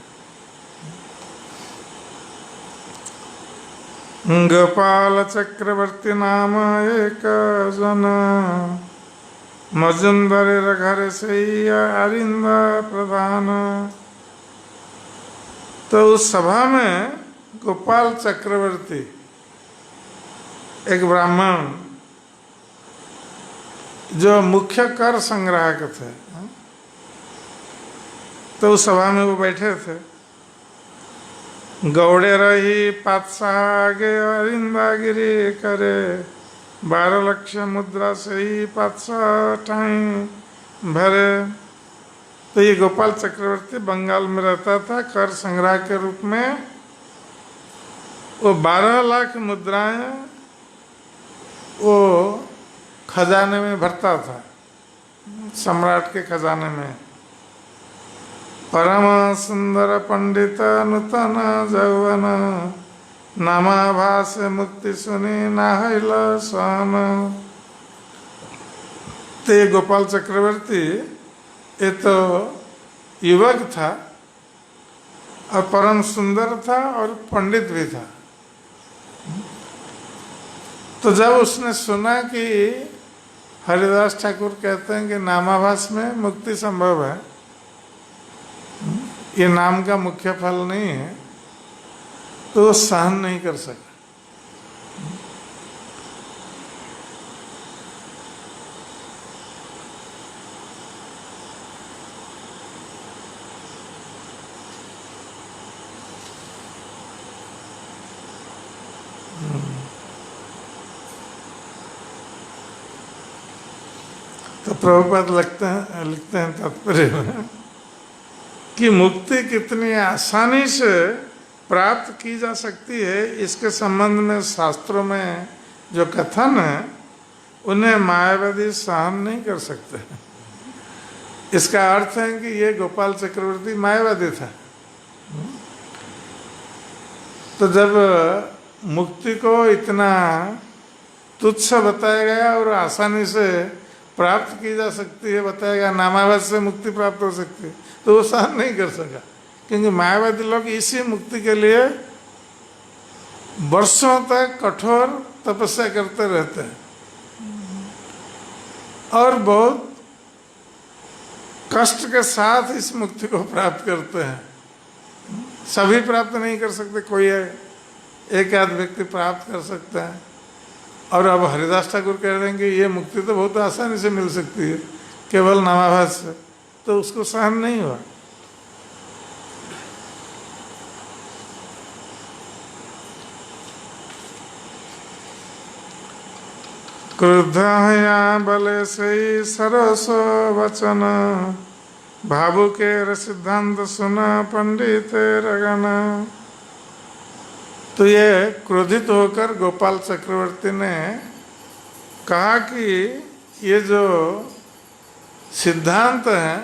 [SPEAKER 1] गोपाल चक्रवर्ती नाम एक जन, मजुंदर घर से अरिंदा प्रधान। तो उस सभा में गोपाल चक्रवर्ती एक ब्राह्मण जो मुख्य कर संग्राहक थे, तो उस सभा में वो बैठे थे। गौड़े रही पातशाह आगे अरिंदागिरी करे, 12 लाख मुद्रा से ही पातशाह ठाई भरे। तो ये गोपाल चक्रवर्ती बंगाल में रहता था। कर संग्रह के रूप में वो 12 लाख मुद्राएं वो खजाने में भरता था, सम्राट के खजाने में। परम सुंदर पंडित नूतन जौवन, नामाभास मुक्ति सुनी नाहैल सन। तो ये गोपाल चक्रवर्ती ये तो युवक था और परम सुंदर था और पंडित भी था। तो जब उसने सुना कि हरिदास ठाकुर कहते हैं कि नामाभास में मुक्ति संभव है, ये नाम का मुख्य फल नहीं है, तो वो सहन नहीं कर सका। तो प्रभुपाद लिखते हैं तात्पर्य में कि मुक्ति कितनी आसानी से प्राप्त की जा सकती है, इसके संबंध में शास्त्रों में जो कथन है उन्हें मायावादी सहन नहीं कर सकते। इसका अर्थ है कि ये गोपाल चक्रवर्ती मायावादी था। तो जब मुक्ति को इतना तुच्छ बताया गया और आसानी से प्राप्त की जा सकती है बताया गया, नामाभास से मुक्ति प्राप्त हो सकती है, तो वो सहन नहीं कर सका। क्योंकि मायावादी लोग इसी मुक्ति के लिए वर्षों तक कठोर तपस्या करते रहते हैं और बहुत कष्ट के साथ इस मुक्ति को प्राप्त करते हैं। सभी प्राप्त नहीं कर सकते, कोई एक आध व्यक्ति प्राप्त कर सकता है। और अब हरिदास ठाकुर कह रहे हैं कि ये मुक्ति तो बहुत आसानी से मिल सकती है केवल नामाभास से, तो उसको सहन नहीं हुआ। क्रुद्ध या बले से सरस वचन, भावुके सिद्धांत सुना पंडित रगना। तो ये क्रोधित होकर गोपाल चक्रवर्ती ने कहा कि ये जो सिद्धांत है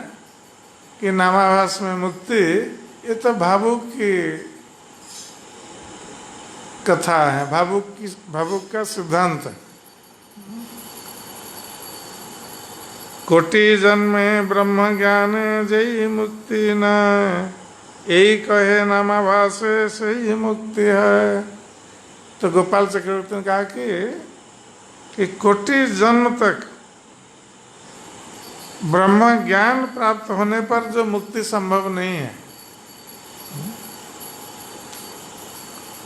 [SPEAKER 1] कि नामाभास में मुक्ति, ये तो भावुक की कथा है, भावुक का सिद्धांत है। कोटि जन्मे ब्रह्म ज्ञान जय मुक्ति न, यही कहे नामाभास से ही मुक्ति है। तो गोपाल चक्रवर्ती ने कहा कि कोटि जन्म तक ब्रह्म ज्ञान प्राप्त होने पर जो मुक्ति संभव नहीं है,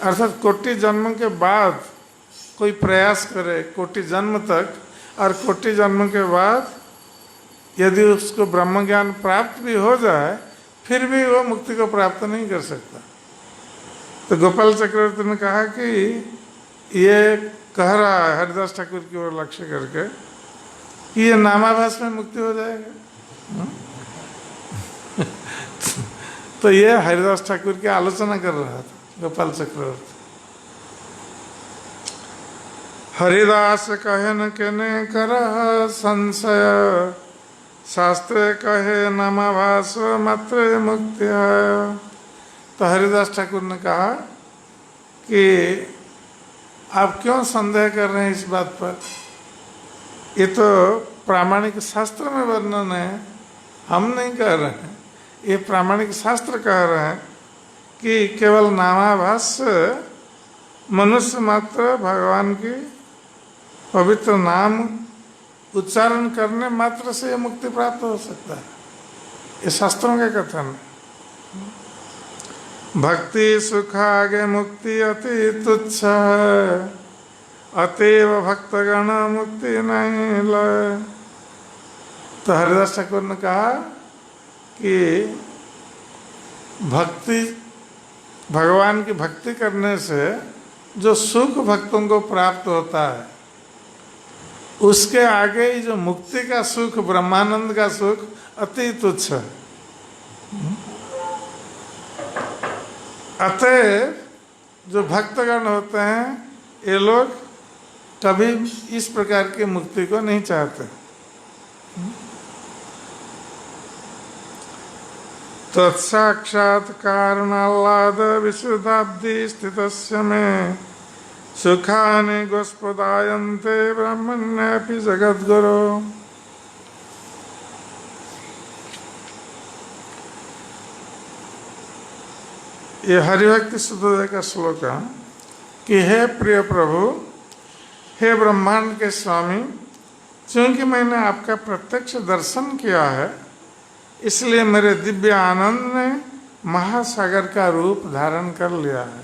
[SPEAKER 1] अर्थात कोटि जन्म के बाद कोई प्रयास करे कोटि जन्म तक, और कोटि जन्म के बाद यदि उसको ब्रह्म ज्ञान प्राप्त भी हो जाए फिर भी वो मुक्ति को प्राप्त नहीं कर सकता। तो गोपाल चक्रवर्ती ने कहा कि ये कह रहा है हरिदास ठाकुर की ओर लक्ष्य करके कि ये नामाभास में मुक्ति हो जाएगा। तो ये हरिदास ठाकुर की आलोचना कर रहा था गोपाल चक्रवर्ती। हरिदास कहन केने कर संशय, शास्त्र कहे नामाभास मात्र मुक्ति है। तो हरिदास ठाकुर ने कहा कि आप क्यों संदेह कर रहे हैं इस बात पर, ये तो प्रामाणिक शास्त्र में वर्णन है, हम नहीं कह रहे हैं, ये प्रामाणिक शास्त्र कह रहे हैं कि केवल नामाभास मनुष्य मात्र भगवान की पवित्र नाम उच्चारण करने मात्र से ये मुक्ति प्राप्त हो सकता है। ये शास्त्रों के कथन है। भक्ति सुख आगे मुक्ति अति तुच्छ है, अतएव भक्तगण मुक्ति नहीं लय। तो हरिदास ठाकुर ने कहा कि भक्ति, भगवान की भक्ति करने से जो सुख भक्तों को प्राप्त होता है, उसके आगे ही जो मुक्ति का सुख, ब्रह्मानंद का सुख अति तुच्छ है। अतः जो भक्तगण होते हैं ये लोग कभी इस प्रकार की मुक्ति को नहीं चाहते। तत्साक्षात्कारणाह्लाद विशुद्धाब्धि स्थितस्य में, सुखानि गोस्पदायन्ते ब्रह्मण्यपि जगद्गुरो। ये हरिभक्ति शुद्धोदय का श्लोक है कि हे प्रिय प्रभु, हे ब्रह्मांड के स्वामी, चूंकि मैंने आपका प्रत्यक्ष दर्शन किया है, इसलिए मेरे दिव्य आनंद ने महासागर का रूप धारण कर लिया है।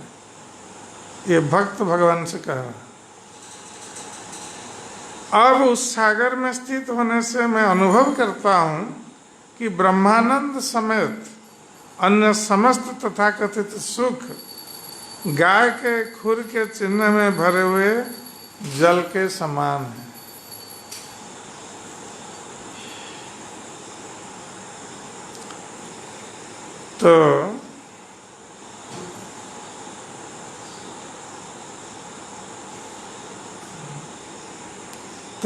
[SPEAKER 1] ये भक्त भगवान से कह रहा। अब उस सागर में स्थित होने से मैं अनुभव करता हूँ कि ब्रह्मानंद समेत अन्य समस्त तथाकथित सुख गाय के खुर के चिन्ह में भरे हुए जल के समान है। तो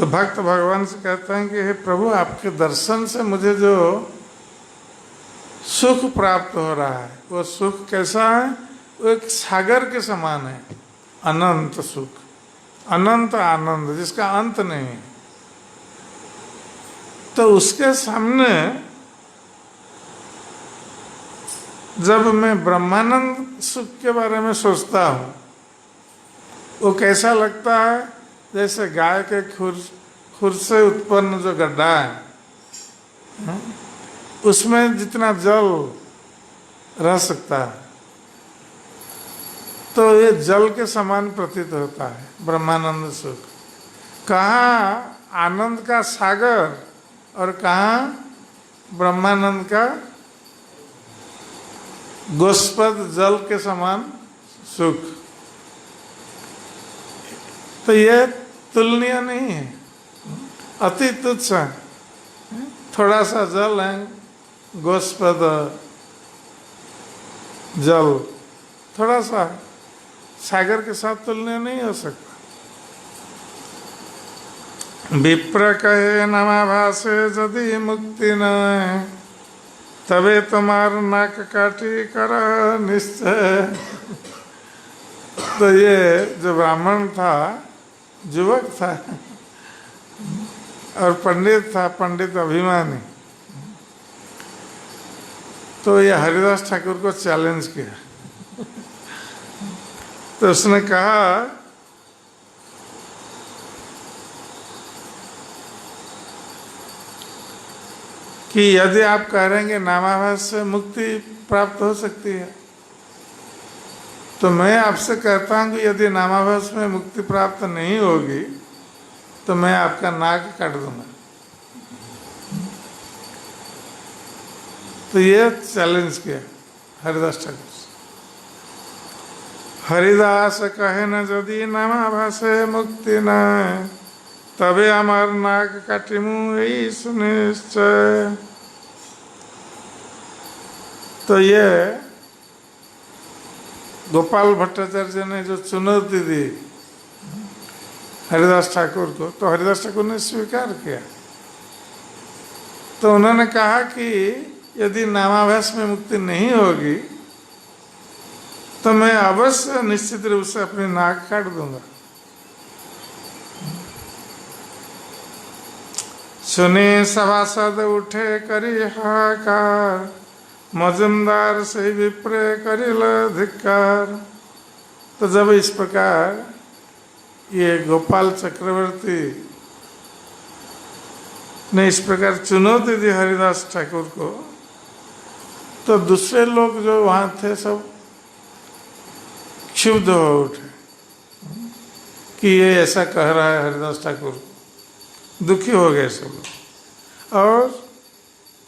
[SPEAKER 1] भक्त भगवान से कहते हैं कि हे प्रभु, आपके दर्शन से मुझे जो सुख प्राप्त हो रहा है वो सुख कैसा है? वो एक सागर के समान है, अनंत सुख, अनंत आनंद जिसका अंत नहीं है। तो उसके सामने जब मैं ब्रह्मानंद सुख के बारे में सोचता हूँ, वो कैसा लगता है? जैसे गाय के खुर से उत्पन्न जो गड्ढा है, उसमें जितना जल रह सकता है, तो ये जल के समान प्रतीत होता है ब्रह्मानंद सुख। कहाँ आनंद का सागर और कहाँ ब्रह्मानंद का गोस्पद जल के समान सुख। तो ये तुलनीय नहीं है, अति तुच्छ है। थोड़ा सा जल है, गोस्पद जल थोड़ा सा, सागर के साथ तुलनीय नहीं हो सकता। विप्र कहे नामाभासे यदि मुक्ति न, तबे तुम्हार नाक काटी कर निश्चय। तो ये जो ब्राह्मण था, युवक था और पंडित था, पंडित अभिमानी, तो ये हरिदास ठाकुर को चैलेंज किया। तो उसने कहा कि यदि आप कह रहे हैं कि नामाभास से मुक्ति प्राप्त हो सकती है, तो मैं आपसे कहता हूं कि यदि नामाभास में मुक्ति प्राप्त नहीं होगी तो मैं आपका नाक काट दूंगा। तो ये चैलेंज किया हरिदास ठाकुर। हरिदास कहे न यदि नामाभासे मुक्ति न, तबे हमार नाक काटिमु यही सुनिश्चय। तो ये गोपाल भट्टाचार्य ने जो चुनौती दी हरिदास ठाकुर को, तो हरिदास ठाकुर ने स्वीकार किया। तो उन्होंने कहा कि यदि नामाभास में मुक्ति नहीं होगी तो मैं अवश्य निश्चित रूप से अपनी नाक काट दूंगा। सुने सभासद उठे करी हाहाकार, मजुमदार से विप्रे करिल धिक्कार। तो जब इस प्रकार ये गोपाल चक्रवर्ती ने इस प्रकार चुनौती दी हरिदास ठाकुर को, तो दूसरे लोग जो वहाँ थे सब क्षुब्ध हो उठे कि ये ऐसा कह रहा है हरिदास ठाकुर। दुखी हो गए सब लोग और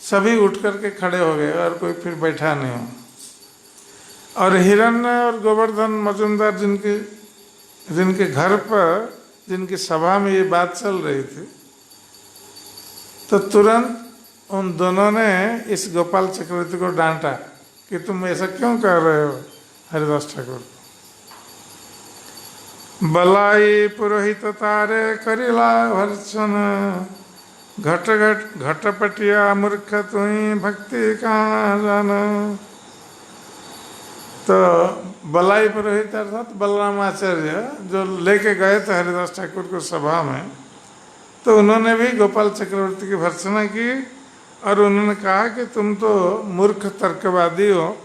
[SPEAKER 1] सभी उठ करके खड़े हो गए और कोई फिर बैठा नहीं हो। और हिरण्य और गोवर्धन मजुमदार जिनके घर पर, जिनकी सभा में ये बात चल रही थी, तो तुरंत उन दोनों ने इस गोपाल चक्रवर्ती को डांटा कि तुम ऐसा क्यों कर रहे हो हरिदास ठाकुर। बलाई पुरोहित तारे करिला भर्सन, घट घट घटपटिया मूर्ख तुई भक्ति कहाँ जाना। तो बलाई पुरोहित अर्थात बलराम आचार्य जो लेके गए थे हरिदास ठाकुर को सभा में, तो उन्होंने भी गोपाल चक्रवर्ती की भर्त्सना की और उन्होंने कहा कि तुम तो मूर्ख तर्कवादी हो,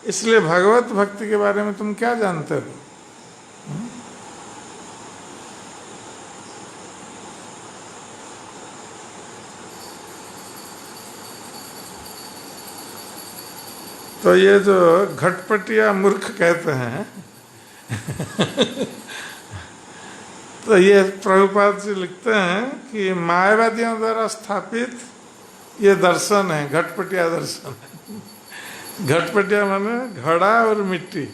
[SPEAKER 1] इसलिए भगवत भक्ति के बारे में तुम क्या जानते हो। तो ये जो घटपटिया मूर्ख कहते हैं तो ये प्रभुपाद जी लिखते हैं कि मायावादियों द्वारा स्थापित ये दर्शन है, घटपटिया दर्शन है। घटपटिया माने घड़ा और मिट्टी।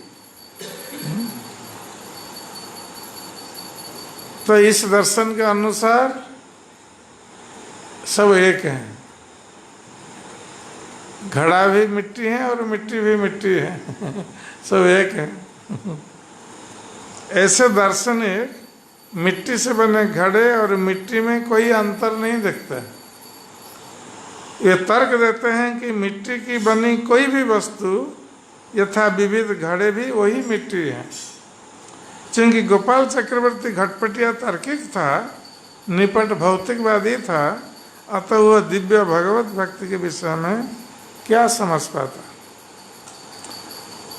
[SPEAKER 1] तो इस दर्शन के अनुसार सब एक हैं, घड़ा भी मिट्टी है और मिट्टी भी मिट्टी है, सब एक है। ऐसे दार्शनिक मिट्टी से बने घड़े और मिट्टी में कोई अंतर नहीं देखता। ये तर्क देते हैं कि मिट्टी की बनी कोई भी वस्तु यथा विविध घड़े भी वही मिट्टी है, चूंकि गोपाल चक्रवर्ती घटपटिया तार्किक था, निपट भौतिकवादी था, अतः वह दिव्य भगवत भक्ति के विषय में क्या समझ पाता।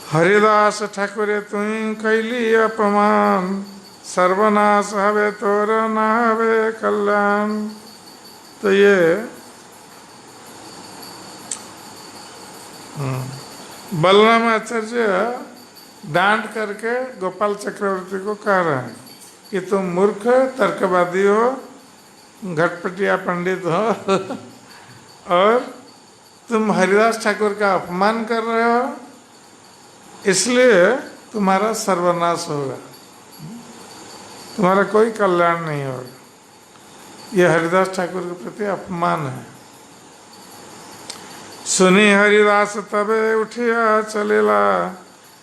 [SPEAKER 1] हरिदास ठाकुरे तुई कैली अपमान, सर्वनाश हवे तोर न हवे कल्याण। तो ये बलराम आचार्य डांट करके गोपाल चक्रवर्ती को कह रहे हैं कि तुम मूर्ख तर्कवादी हो, घटपटिया पंडित हो और तुम हरिदास ठाकुर का अपमान कर रहे हो, इसलिए तुम्हारा सर्वनाश होगा, तुम्हारा कोई कल्याण नहीं होगा। यह हरिदास ठाकुर के प्रति अपमान है। सुनी हरिदास तबे उठिया चलेला,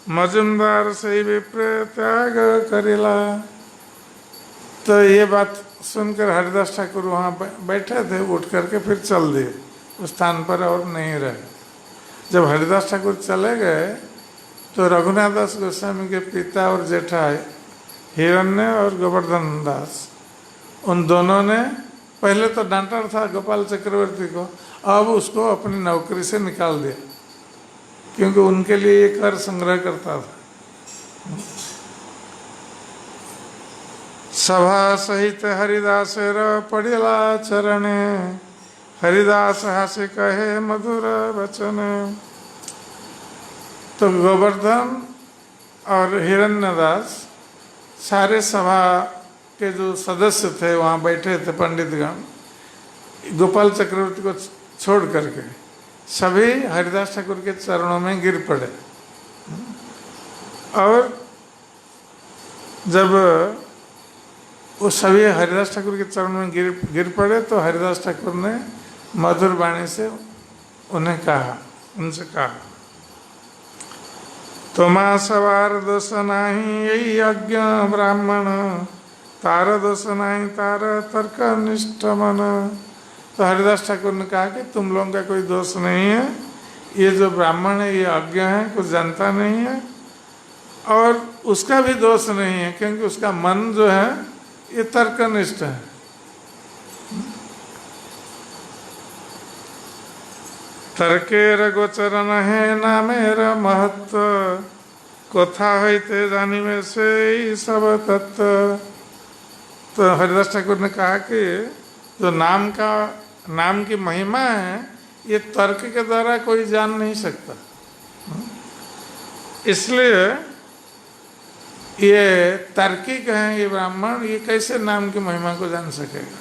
[SPEAKER 1] मजुमदार से विप्र त्याग करेला। तो ये बात सुनकर हरिदास ठाकुर वहाँ बैठे थे, उठ करके फिर चल दिए उस स्थान पर और नहीं रहे। जब हरिदास ठाकुर चले गए तो रघुनाथ दास गोस्वामी के पिता और जेठाई हिरण्य और गोवर्धन दास, उन दोनों ने पहले तो डांटा था गोपाल चक्रवर्ती को, अब उसको अपनी नौकरी से निकाल दिया, क्योंकि उनके लिए ये कर संग्रह करता था। सभा सहित हरिदासेर पड़िला चरणे, हरिदास हासे कहे मधुर वचन। तो गोवर्धन और हिरण्यदास सारे सभा के जो सदस्य थे वहाँ बैठे थे, पंडितगण, गोपाल चक्रवर्ती को छोड़ करके सभी हरिदास ठाकुर के चरणों में गिर पड़े। और जब वो सभी हरिदास ठाकुर के चरणों में गिर पड़े तो हरिदास ठाकुर ने मधुर वाणी से उन्हें कहा, उनसे कहा, तुम्हा सवार दोष नाही यही अज्ञ ब्राह्मण, तार दोष नहीं तार तर्क निष्ठ मन। तो हरिदास ठाकुर ने कहा कि तुम लोगों का कोई दोष नहीं है, ये जो ब्राह्मण है ये अज्ञ है, कुछ जानता नहीं है, और उसका भी दोष नहीं है क्योंकि उसका मन जो है ये तर्कनिष्ठ है। तर्केर गोचर नहे नामेर महत्व, कथा होते जानिवे से ही सब तत्व। तो हरिदास ठाकुर ने कहा कि जो नाम की महिमा है ये तर्क के द्वारा कोई जान नहीं सकता, इसलिए ये तार्किक हैं ये ब्राह्मण, ये कैसे नाम की महिमा को जान सकेगा।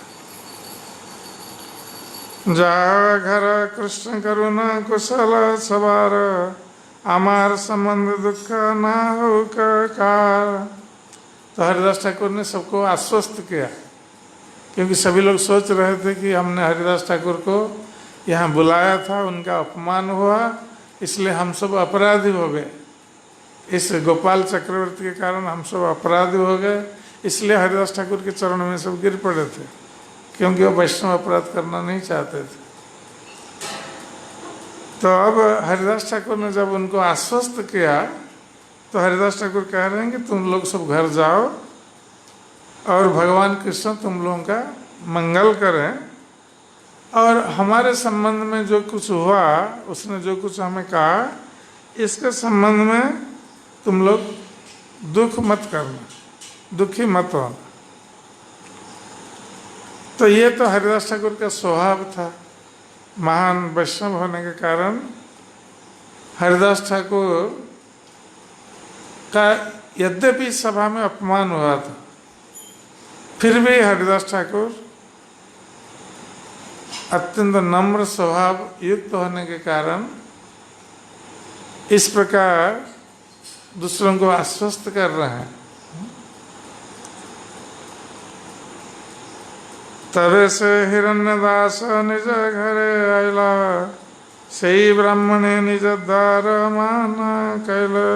[SPEAKER 1] जा घर कृष्ण करुणा कुशल सवार, हमार संबंध दुख ना हो कार। तो हरिदास ठाकुर ने सबको आश्वस्त किया, क्योंकि सभी लोग सोच रहे थे कि हमने हरिदास ठाकुर को यहाँ बुलाया था, उनका अपमान हुआ, इसलिए हम सब अपराधी हो गए, इस गोपाल चक्रवर्ती के कारण हम सब अपराधी हो गए, इसलिए हरिदास ठाकुर के चरणों में सब गिर पड़े थे, क्योंकि वो वैष्णव अपराध करना नहीं चाहते थे। तो अब हरिदास ठाकुर ने जब उनको आश्वस्त किया तो हरिदास ठाकुर कह रहे हैं कि तुम लोग सब घर जाओ और भगवान कृष्ण तुम लोगों का मंगल करें, और हमारे संबंध में जो कुछ हुआ, उसने जो कुछ हमें कहा, इसके संबंध में तुम लोग दुख मत करना, दुखी मत होना। तो ये तो हरिदास ठाकुर का स्वभाव था। महान वैष्णव होने के कारण हरिदास ठाकुर का यद्यपि सभा में अपमान हुआ था, फिर भी हरिदास ठाकुर अत्यंत नम्र स्वभाव युक्त होने के कारण इस प्रकार दूसरों को आश्वस्त कर रहे हैं। तबे से हिरण्यदास निज घरे आयला, सही ब्राह्मणे निज द्वार मान कैला।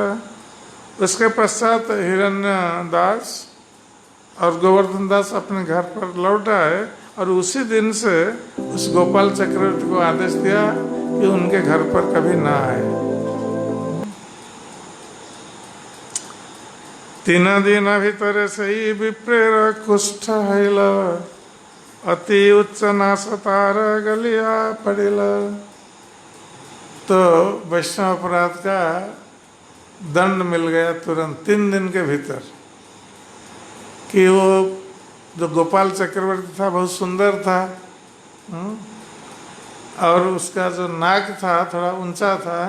[SPEAKER 1] उसके पश्चात हिरण्यदास और गोवर्धन दास अपने घर पर लौट आए, और उसी दिन से उस गोपाल चक्रवर्ती को आदेश दिया कि उनके घर पर कभी ना आए। तीन दिन भीतर सही विप्रेर कुष्ठ हैल, अति उच्च नाशतार गलिया पड़िल। तो वैष्णव अपराध का दंड मिल गया तुरंत 3 दिन के भीतर, कि वो जो गोपाल चक्रवर्ती था बहुत सुंदर था, और उसका जो नाक था थोड़ा ऊंचा था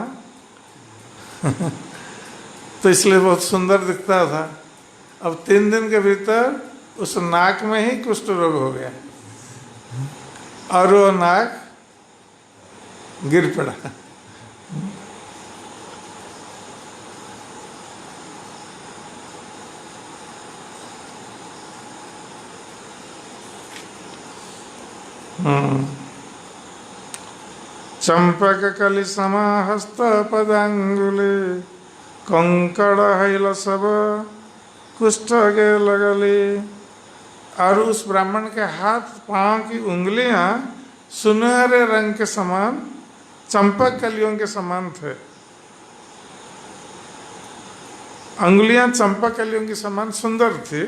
[SPEAKER 1] तो इसलिए बहुत सुंदर दिखता था। अब 3 दिन के भीतर उस नाक में ही कुष्ठ रोग हो गया और वो नाक गिर पड़ा। चंपक कलि समाहस्त पदांगुले, कंकड़ हैल सब कुष्ठ गे लगली। और उस ब्राह्मण के हाथ पांव की उंगलियां सुनहरे रंग के समान, चंपक कलियों के समान थे। अंगुलियां चंपक कलियों के समान सुंदर थी,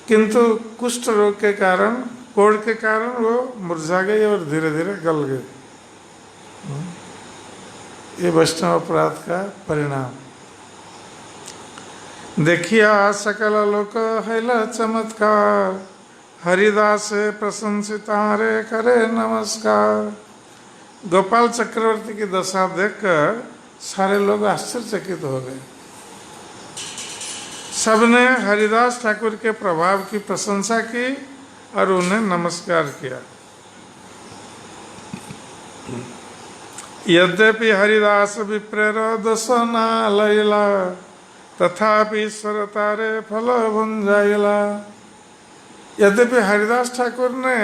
[SPEAKER 1] किंतु कुष्ठ रोग के कारण, कोढ़ के कारण वो मुरझा गई और धीरे धीरे गल गई। ये वैष्णव अपराध का परिणाम। देखिया सकल लोक हैल चमत्कार, हरिदास प्रशंसिता रे करे नमस्कार। गोपाल चक्रवर्ती की दशा देखकर सारे लोग आश्चर्यचकित हो गए। सबने हरिदास ठाकुर के प्रभाव की प्रशंसा की और उन्हें नमस्कार किया। यद्यपि हरिदास विप्रेर दोष ना लैला, तथापि ईश्वर तारे फल भुंजाइला। यद्यपि हरिदास ठाकुर ने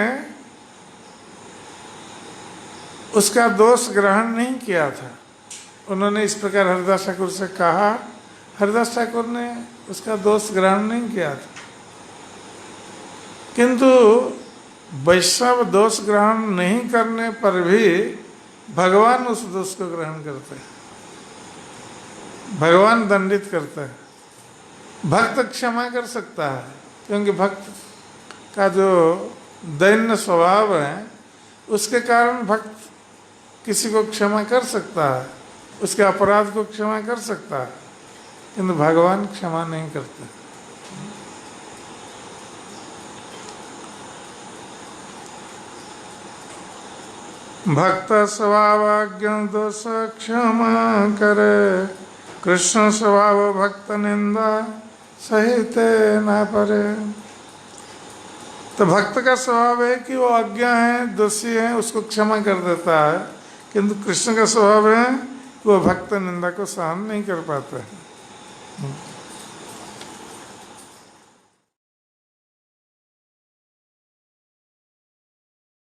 [SPEAKER 1] उसका दोष ग्रहण नहीं किया था, उन्होंने इस प्रकार हरिदास ठाकुर से कहा, हरिदास ठाकुर ने उसका दोष ग्रहण नहीं किया था, किंतु वैष्णव दोष ग्रहण नहीं करने पर भी भगवान उस दोष को ग्रहण करते हैं, भगवान दंडित करता है। भक्त क्षमा कर सकता है, क्योंकि भक्त का जो दैन्य स्वभाव है उसके कारण भक्त किसी को क्षमा कर सकता है, उसके अपराध को क्षमा कर सकता है, किंतु भगवान क्षमा नहीं करते। भक्त स्वभावज्ञ दोष क्षमा करे, कृष्ण स्वभाव भक्त निंदा सहिते ना परे। तो भक्त का स्वभाव है कि वो अज्ञ है, दोषी है, उसको क्षमा कर देता है, किंतु कृष्ण का स्वभाव है कि वो भक्त निंदा को सहन नहीं कर पाता है।